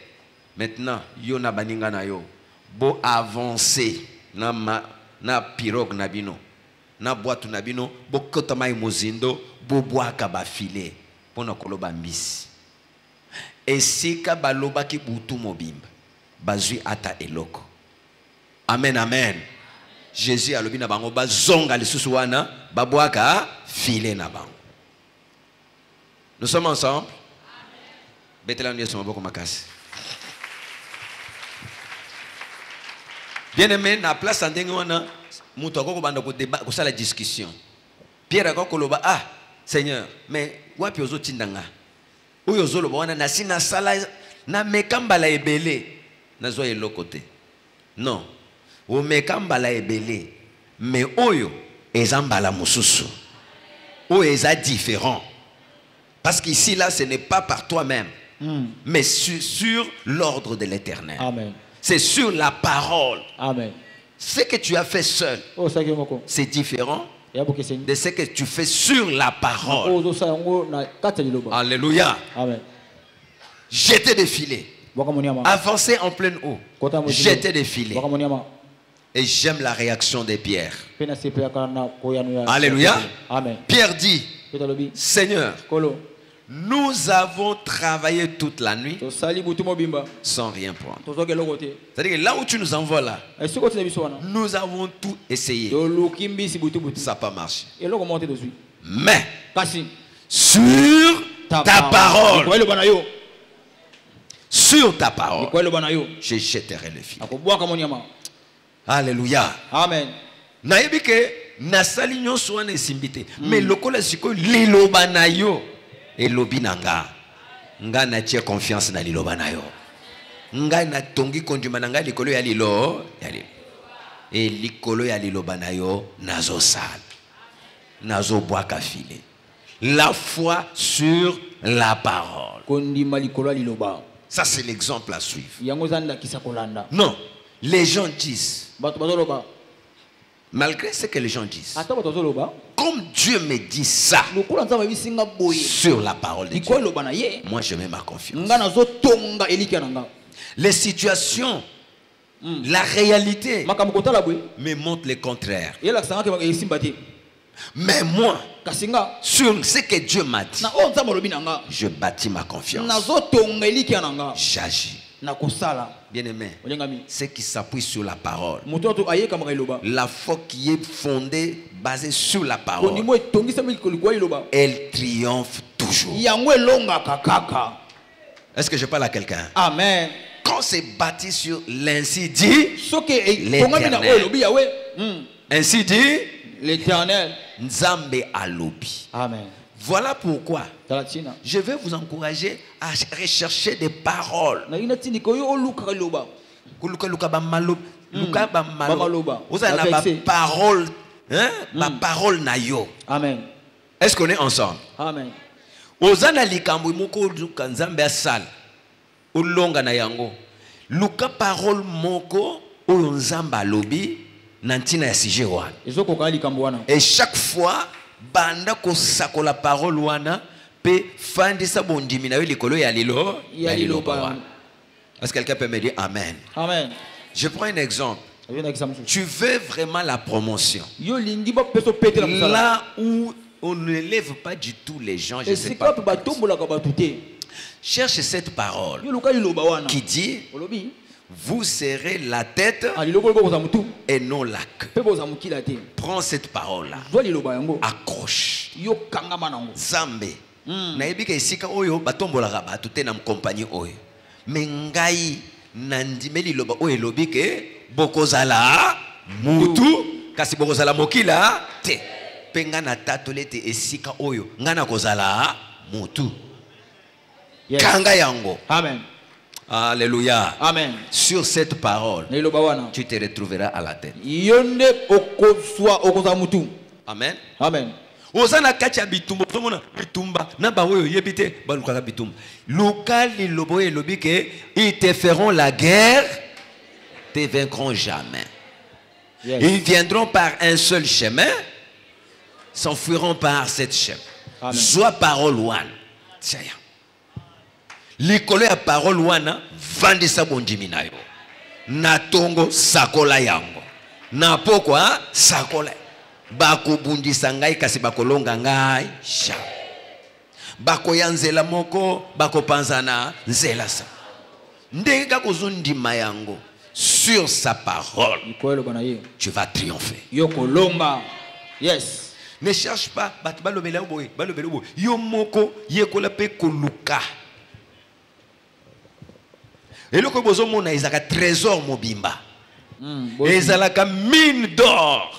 Maintenant yo na baninga na yo bo avancer na pirogue na bino na boîte na bino bo kotama mozindo bo boaka ba filet pona koloba mbisi. Esika baloba ki butu mobimba bazui ata eloko. Amen amen. Jésus alobi na bango bazonga lisusu wana babwaka filet na bango. Nous sommes ensemble. Betela ndiye soma boko makasi. Bien aimé na place ndenge wana mutu akoko banda ko débat ko sala discussion. Pierre akoko loba ah Seigneur mais wapi ozo tindanga. Oyo zolo wana na sina sala na mekambala ebele na zo eloko te. Non. O mekambala ebele mais oyo ezambala mususu. Oyo eza différent. Parce qu'ici là ce n'est pas par toi-même mais sur l'ordre de l'Éternel. Amen. C'est sur la parole. Amen. Ce que tu as fait seul, c'est différent de ce que tu fais sur la parole. Alléluia. Amen. Jeter des filets. Avancer en pleine eau. Jeter des filets. Et j'aime la réaction des pierres. Alléluia. Amen. Pierre dit, Seigneur, nous avons travaillé toute la nuit sans rien prendre. C'est-à-dire que là où tu nous envoies là, nous avons tout essayé. Ça n'a pas marché. Mais sur ta parole, je jetterai le filet. Alléluia. Amen. Nayebi ke nasali nyonso wana esimbite. Mais lokola siko liloba na yo elobi nanga. Nga na tie confiance na liloba na yo. Nga na tongi kondima nanga likolo ya lilo. Et likolo ya liloba na yo nazo sal. Nazo boaka file. La foi sur la parole. Kondima likolo ya liloba. Ça c'est l'exemple à suivre. Yangozanda kisakolanda. Non, les gens disent. Malgré ce que les gens disent, comme Dieu me dit ça sur la parole de Dieu, moi je mets ma confiance. Les situations, la réalité me montre le contraire. Mais moi, sur ce que Dieu m'a dit, je bâtis ma confiance. J'agis. Bien aimé, ce qui s'appuie sur la parole, la foi qui est fondée, basée sur la parole, elle triomphe toujours. Est-ce que je parle à quelqu'un? Amen. Quand c'est bâti sur l'ainsi dit l'Éternel, ainsi dit l'Éternel, Nzambe alobi. Amen. Voilà pourquoi je vais vous encourager à rechercher des paroles. Vous avez la parole, la parole na yo. Amen. Est-ce qu'on est ensemble? Amen. Ozana likambo moko luka nzambe asala. Olonga na yango. Luka parole moko oyo nzamba lobi na ntina ya sujet wana. Et chaque fois banda ko sakola parole wana pe fandisa bondimi na yo likolo ya lilo ya liloba. Est-ce que quelqu'un peut me dire Amen? Amen. Je prends un exemple. Ayo na kisamu. Tu veux vraiment la promotion. Yo lingi ba peso pété la musala. Là où on ne lève pas du tout les gens, je ne sais Et pas. c'est ba tombola ka ba tuté. Cherche cette parole Yo luka liloba wana. qui dit Olobi. vous serez la tête Ali loko loko za mutu. et non la queue. Pe bo za mukila te. Prends cette parole-là. Zo liloba yango. Accroche. Yo kanga manango. Zambe. Nayebi ke esika oyo batombolaka bato te na compagnie oyo. Mais ngai nandimeli loba oyo elobi ke bokozala mutu kasi bokozala mokila te. Pe nga na tatole te esika oyo nga na kozala mutu. Yes. Kanga yango. Amen. Alléluia. Amen. Sur cette parole, Na liloba wana. tu te retrouveras à la tête. Yonde okozwa okoza mutu. Amen. Amen. Ozana kacha bitumba tomona bitumba na ba oyo yebite balukaka bitumba lokali lobo elobi ke ils te feront la guerre, te vaincront jamais. Yes. Ils viendront par un seul chemin, s'enfuiront par sept chemins. Amen. Soit parole wana tiens likolo ya parole wana vandisa bondimi na yo na tongo sakola yango na pokwa sakola bakobundisa ngai kasi bakolonga ngai sha bakoya nzela moko bakopanzana nzela sa ndenge kaka ozondima yango sur sa parole Ikoelo bana ye. tu vas triompher. Yo kolonga. Yes. Ne cherche pas bato balobela boye balobela boye yo moko yekola pe koluka eloko bozomona ezaka trésor mobimba ezalaka mine d'or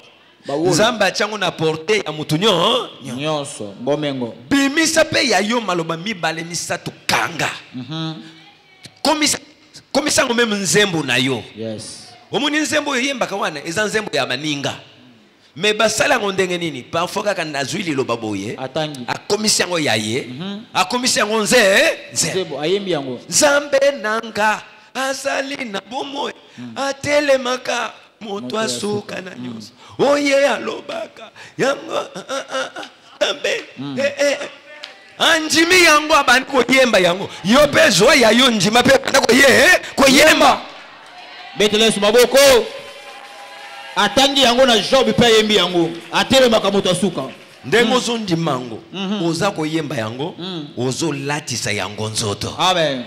nzambe atiango na porte ya mutu nyonso ngomengo bimisa pe ya yo maloba mibale misato kanga komisa ngo meme nzembo na yo. Yes. Omoni nzembo yo yembaka wana eza nzembo ya maninga me basala ngo ndenge nini parfois kaka nazwi liloba boye Atangi. akomisi yango ya ye akomisi yango nzembo ayembi yango nzambe nanga azali na bomoi atelemaka moto asuka na nyonso oye alobaka yango nzambe anjimi yango abandi koyemba yango yo mpe zwa ya yo njima mpe banda koyemba betelesu maboko atangi yango na Job pe ayembi yango atelemaka moto asuka ndenge ozondimango oza koyemba yango ozolatisa yango nzoto. Amen.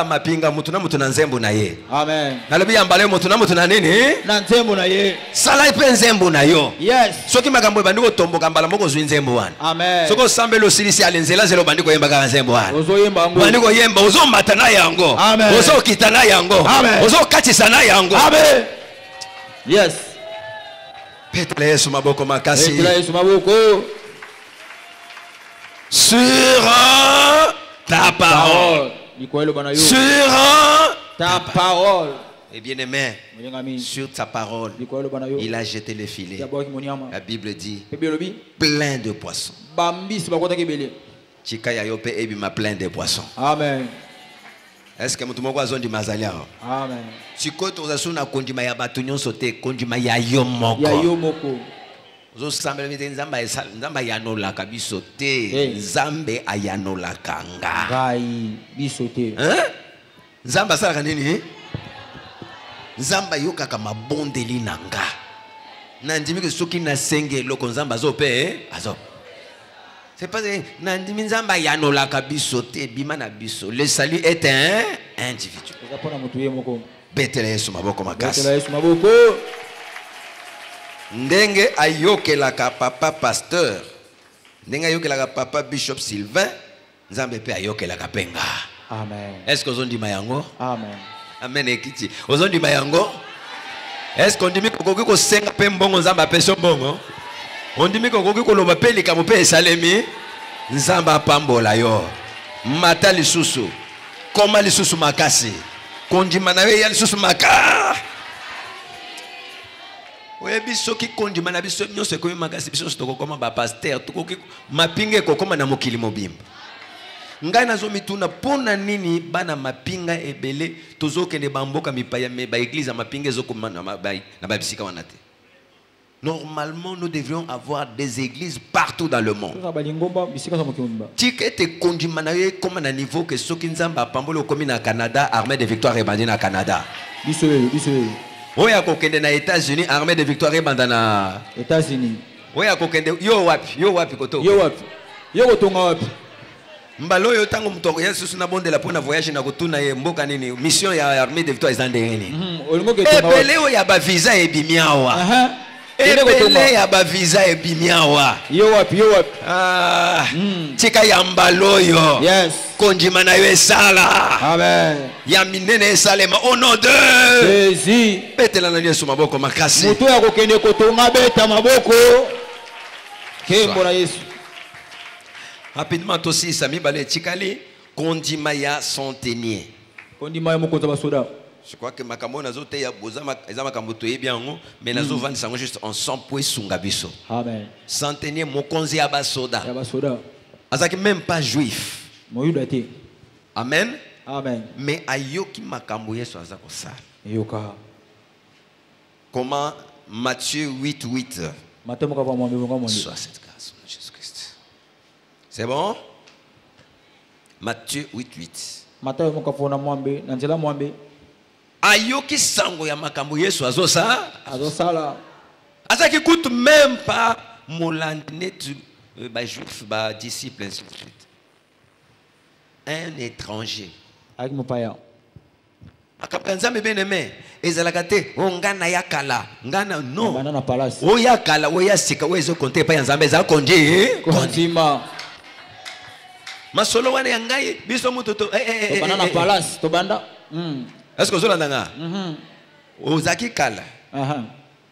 Mapinga mutu na mutu na nzembo na ye. Amen. Nalobi yambale mutu na nini na nzembo na ye sala pe nzembo na yo. Yes. Soki makambo ebandi kotomboka mbala moko zwi nzembo wana. Amen. Soko sambelo silisi alinzela zelo bandi koyemba ka nzembo wana. Ozoyemba yango bandi koyemba ozomata na yango. Amen. Ozokita na yango. Amen. Ozokatisa na yango. Amen. Yes. Petele Yesu maboko makasi. Petele Yesu maboko sur ta parole. Sur ta parole. Et bien aimé, sur ta parole, il a jeté les filets. La Bible dit plein de poissons. Chika yope ebima plein de poissons. Amen. Est-ce que mutu moko azondi mazalia? Amen. Sikoto ozasuna kondima ya batu nyonso te kondima ya yo moko. Ya yo moko. Ozosambela mite nzamba yanolaka biso te. Nzambe ayanolaka nga. Ngai biso te. Nzamba asalaka nini? Nzamba yokaka mabondeli na nga. Nandimi ke soki nasenga eloko nzamba azope azo. C'est pas nandimi nzamba yanolaka biso te bima na biso. Le salut est un individu. Betele Yesu maboko makasi. Betele Yesu maboko. Ndenge ayokelaka papa pasteur. Ndenge ayokelaka papa bishop Sylvain. Nzambe pe ayokelaka penga. Amen. Est-ce que ozondima yango? Amen. Amen ekiti. Ozondima yango? Est-ce qu'on dit kokoki ko senga pe mbongo nzamba peso mbongo? On dit kokoki ko loba pe likambo pe esalemi nzamba pambola yo. Mata lisusu. Koma lisusu makasi. Kondima na we ya lisusu maka. Oyebi soki kondima na biso nyonso ekomi makasi biso tokokoma ba pasteur tokoki mapinga ekokoma na mokili mobimba. Ngai nazomituna pona nini bana mapinga ebele tozokende bamboka mipaya me ba église mapinga ezokoma na bisika wana te. Normalement, nous devrions avoir des églises partout dans le monde. Tu te condamnes comme un niveau que ceux qui nous ont pambolo comme au Canada, armée de victoire et bandit au Canada. Oui, à côté des États-Unis, armée de victoire et bandit aux États-Unis. Oui, à côté de yo wapi koto. Yo kotonga wapi. Mbalo yo tango mtoria susu na bonde la pona voyage na kotuna ye mboka nini mission ya armée de victoire ezandeni. Olingo ke tonga. Epele yo ya ba visa ebimiawa. Epele ya ba visa ebimiawa. Yo wapi. Ah. Tika ya mbalo yo. Yes. Konjima na yo esala. Amen. Ya minene esalema au nom de Jésus. Betela na Yesu maboko makasi. Mutu ya kokende kotonga beta maboko. Kembo na Yesu. Rapidement aussi, Sami Balé Chikali, Kondima ya centenier. Kondima ya mokonza basoda. Je crois que Makambo Nazote ya Bozama Makamboto est bien, mais Nazo Van Sango juste en 100 points Sungabiso. Amen. Centenier Mokonzi ya basoda. Ya basoda. Azaki même pas juif. Moyudate. Amen. Amen. Mais ayoki Makambo Yesu azako sala. Yoka. Comment Matthieu 8:8. Matthieu mokaba mwambe mwambe. Soit cette grâce de Jésus-Christ. C'est bon? Matthieu 8:8. Matthieu mokafona mwambe, nanjela mwambe. Ayoki sango ya makambo Yesu azosala. Azaki coûte même pas molandnet ba juif ba disciple ainsi de suite. Un étranger. Avec mon paya. Akapanzambe bien-aimé, ezalakate ngana yakala, ngana no. Banana palace. O yakala, o yasika, o ezo konte pa yanzambe za konje. Kontima. Masolo wana yangai biso mutoto. Banana palace, to banda. Est-ce que vous l'entendez? Ozaki kala.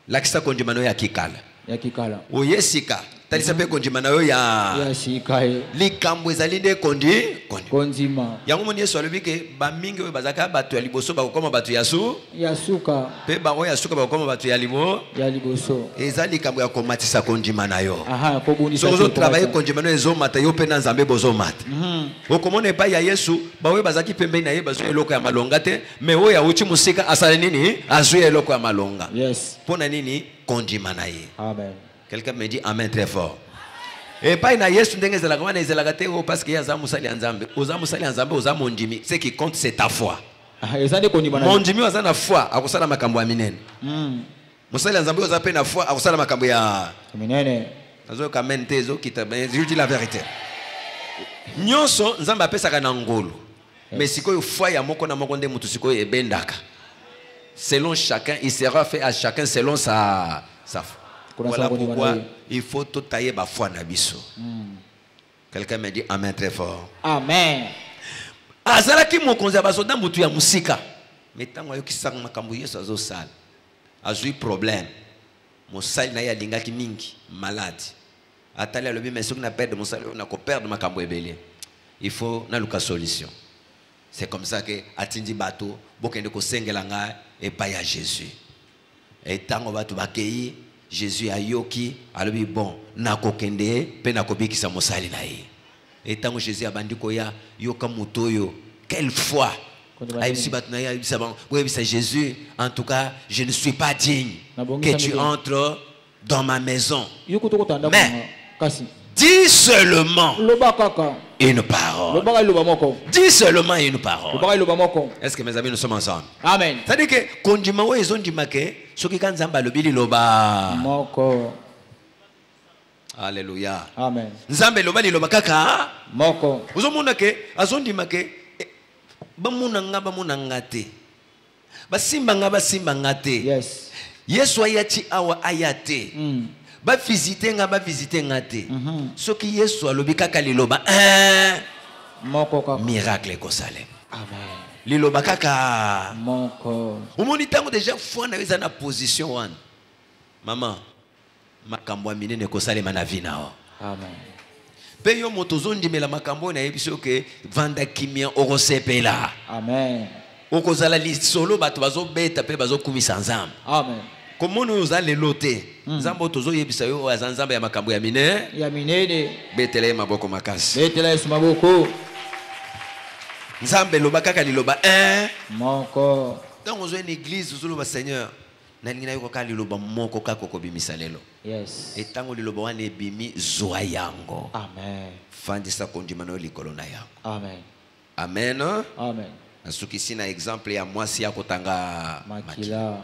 Lakisa konjimano ya kikala. Ya kikala. O yesika. Talisa pe konjimano ya shikaye. Likambo ezalinde konjima. Yango moni Yesu alobi ke ba mingi we bazaka batu ya liboso ba kokoma batu ya suka. Pe ba ya suka ba kokoma batu ya liboso. Eza likambo ya komatisa konjima na yo. Ko bonisa. So travailler konjima no ezo mata yo pe na Nzambe bozo mata. Okomona pa ya Yesu ba we bazaki pembe na ye bazo eloko ya malonga te, mais o ya uchi musika asala nini? Azu eloko ya malonga. Yes. Pona nini? Konjima na ye. Amen. Quelqu'un me dit amen très fort. Et pas na Yesu ndenge zelaka wana zelaka te parce que yaza musali Nzambe. Oza musali Nzambe oza mondimi. Ce qui compte c'est ta foi. Mondimi oza na foi akosala makambo ya minene. Musali Nzambe oza pe na foi akosala makambo ya minene. Azo kamente zo kita je dis la vérité. Nyonso Nzambe apesaka na ngolo. Mais sikoyo foi ya moko na moko nde mutu sikoyo ebendaka. Selon chacun, il sera fait à chacun selon sa foi. Voilà pourquoi il faut tout tailler ma foi na biso. Quelqu'un me dit amen très fort. Amen. Azalaki mokonzi ya basoda mutu ya musika. Mais tango ayoki sanga makambo Yesu azosala. Azui problème. Mosali na ya lingaki mingi malade. Atali alobi mais soki na perdre mosali na ko perdre makambo ebele. Il faut na luka solution. C'est comme ça que atindi bato bokende ko sengela nga et pas ya Jésus. Et tango bato bakei Jésus a yoki alobi bon nako kende pe nako bikisa mosali na ye. Et tant que Jésus a bandi koya yoka mutoyo quelle foi. Aïbisi batna ya aïbisa bon oui c'est Jésus en tout cas je ne suis pas digne que tu entres dans ma maison. Mais dis seulement une parole. Dis seulement une parole. Est-ce que mes amis nous sommes ensemble? Amen. C'est-à-dire que konjima we ezondima ke soki kanzamba lobili loba moko. Alléluia. Amen. Nzambe loba liloba kaka moko. Uzomona ke azondima ke bamuna nga te. Basimba nga te. Yes. Yesu ayati awa ayate. Ba visiter nga te. Soki Yesu alobi kaka liloba moko kaka miracle ekosale. Amen. Liloba kaka moko. Omoni tango déjà foi na eza na position wana. Maman, makambo minene ekosale na vie na o. Amen. Pe yo moto zondimela makambo na yebiso ke vanda kimia okosepela. Amen. Okozala lisolo bato bazobeta pe bazokumisa Nzambe. Amen. Comment nous allons loter? Nzambo tozo yebisa yo azanzamba ya makambo ya minene. Ya minene. Betele maboko makasi. Betele maboko. Nzambe loba kaka liloba moko. Dans une église, vous le Seigneur, nalingi na yokoka liloba moko kaka okobimisa lelo. Yes. Etango liloba wana ebimi zwa yango. Amen. Fandisa kondima na yo likolo na yango. Amen. Amen. Amen. Nasukisi na exemple ya mwasi ya kotanga Makila.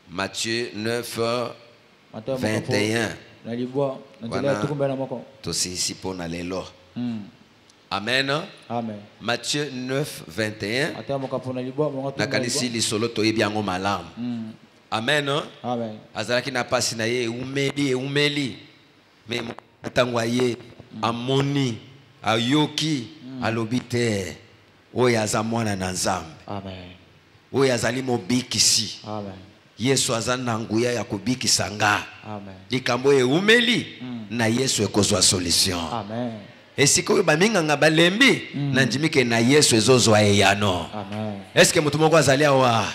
Matthieu 9 21. Tosisi pona lelo. Amen. Amen. Matthieu 9 21. Nakanisi lisolo toyebi yango malamu. Amen. Amen. Azalaki na pasi na ye umeli. Mais tango ye amoni ayoki alobi te oyo aza mwana na Nzambe. Amen. Oyo azali mobikisi. Amen. Yesu aza na nguya ya kobikisa nga. Amen. Likambo eumeli na Yesu ekozwa solution. Amen. Esika oyo baminganga balembi na ndimike na Yesu ezozwa eyano. Amen. Est-ce que mutu moko azali awa?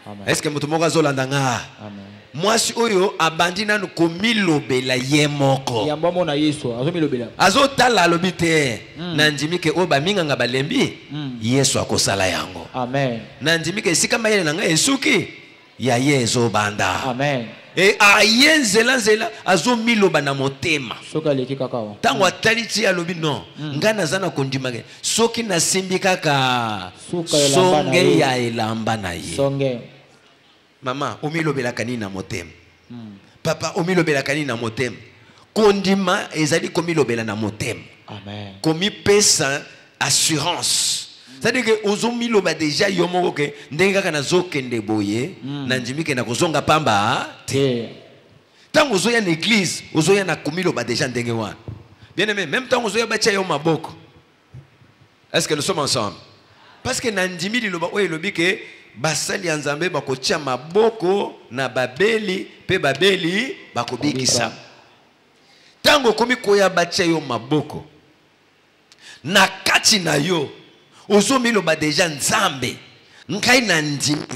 Amen. Est-ce que mutu moko azolanda nga? Amen. Mwasi oyo abandi nanu komilobela ye moko. Yamba mona Yesu azomilobela. Azotala alobi te na ndimike oyo baminganga balembi Yesu akosala yango. Amen. Na ndimike esika mayele na nga esuki ya ye ezobanda. Amen. E aye nzela azomiloba na motema. Soka leki kakao. Tango atali ti alobi non. Nga naza na kondima ke soki nasimbi kaka songe ya elamba na ye. Songe. Mama, omilobelaka nini na motema? Papa, omilobelaka nini na motema? Kondima ezali komilobela na motema. Amen. Komipesa assurance. C'est-à-dire que ozomiloba déjà yomoko ke ndenge kaka nazokende boye na ndimike na kozonga pamba te. Tango ozoya na église, ozoya na komiloba déjà ndenge wana. Bien aimé, même tango ozoya batia yo maboko. Est-ce que nous sommes ensemble? Parce que na ndimi liloba oyo elobi ke basali ya Nzambe bakotia maboko na babeli pe babeli bakobikisa. Tango komi koya batia yo maboko na kati na yo ozomiloba deja Nzambe ngai na ndimi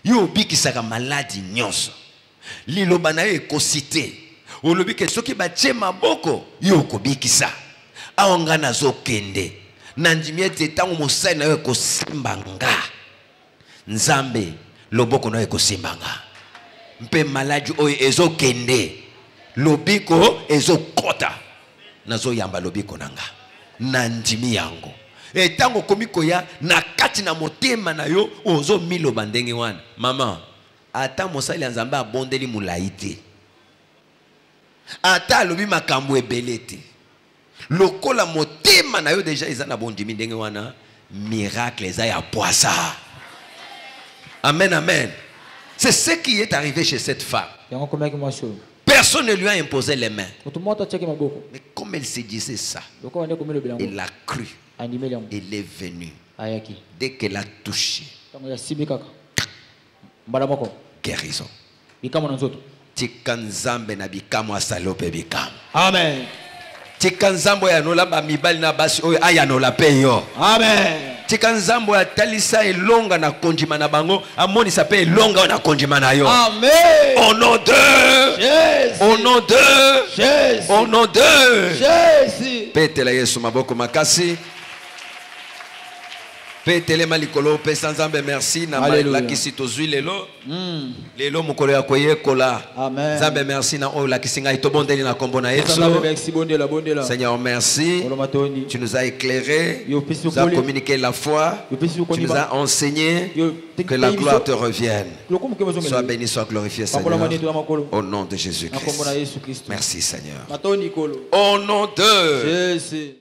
yo obikisaka maladi nyonso liloba na yo ekosite olobi ke soki batie maboko yo okobikisa awa nga nazokende na ndimi ete ntango mosali na yo ekosimba nga Nzambe loboko na yo ekosimba nga mpe maladi oyo ezokende lobiko ezokota nazoyamba lobiko na nga na ndimi yango. Et tango komiko ya na kati na motema na yo ozo miloba ndenge wana. Mama, ata mosali ya Nzambe abondeli mulayi te. Ata alobi makambo ebele te. Lokola motema na yo deja eza na bondimi ndenge wana, miracle eza ya poisa. Amen, amen. C'est ce qui est arrivé chez cette femme. Personne ne lui a imposé les mains. Mais comme elle se disait ça, elle a cru. Elle est venue. Dès qu'elle a touché, guérison. Tikanzambe na bikamo asalope bikamo. Amen. Tikanzambo ya nola ba mibali na basi oyo aya nola pe yo. Amen. Tikanzambo ya talisa elonga na konjima na bango amoni sa pe elonga na konjima na yo. Amen. Au nom de Jésus. Au nom de Jésus. Au nom de Jésus. Petela Yesu maboko makasi. Petele malikolo pesa Nzambe merci na lakisi tozwi lelo. Lelo mokolo ya koyekola. Amen. Nzambe merci na o lakisinga itobondeli na kombo na Yesu. Seigneur merci. Tu nous as éclairé. Tu nous as communiqué la foi. Tu nous as enseigné. Que la gloire te revienne. Sois béni, sois glorifié Seigneur. Au nom de Jésus-Christ. Merci Seigneur. Au nom de Jésus.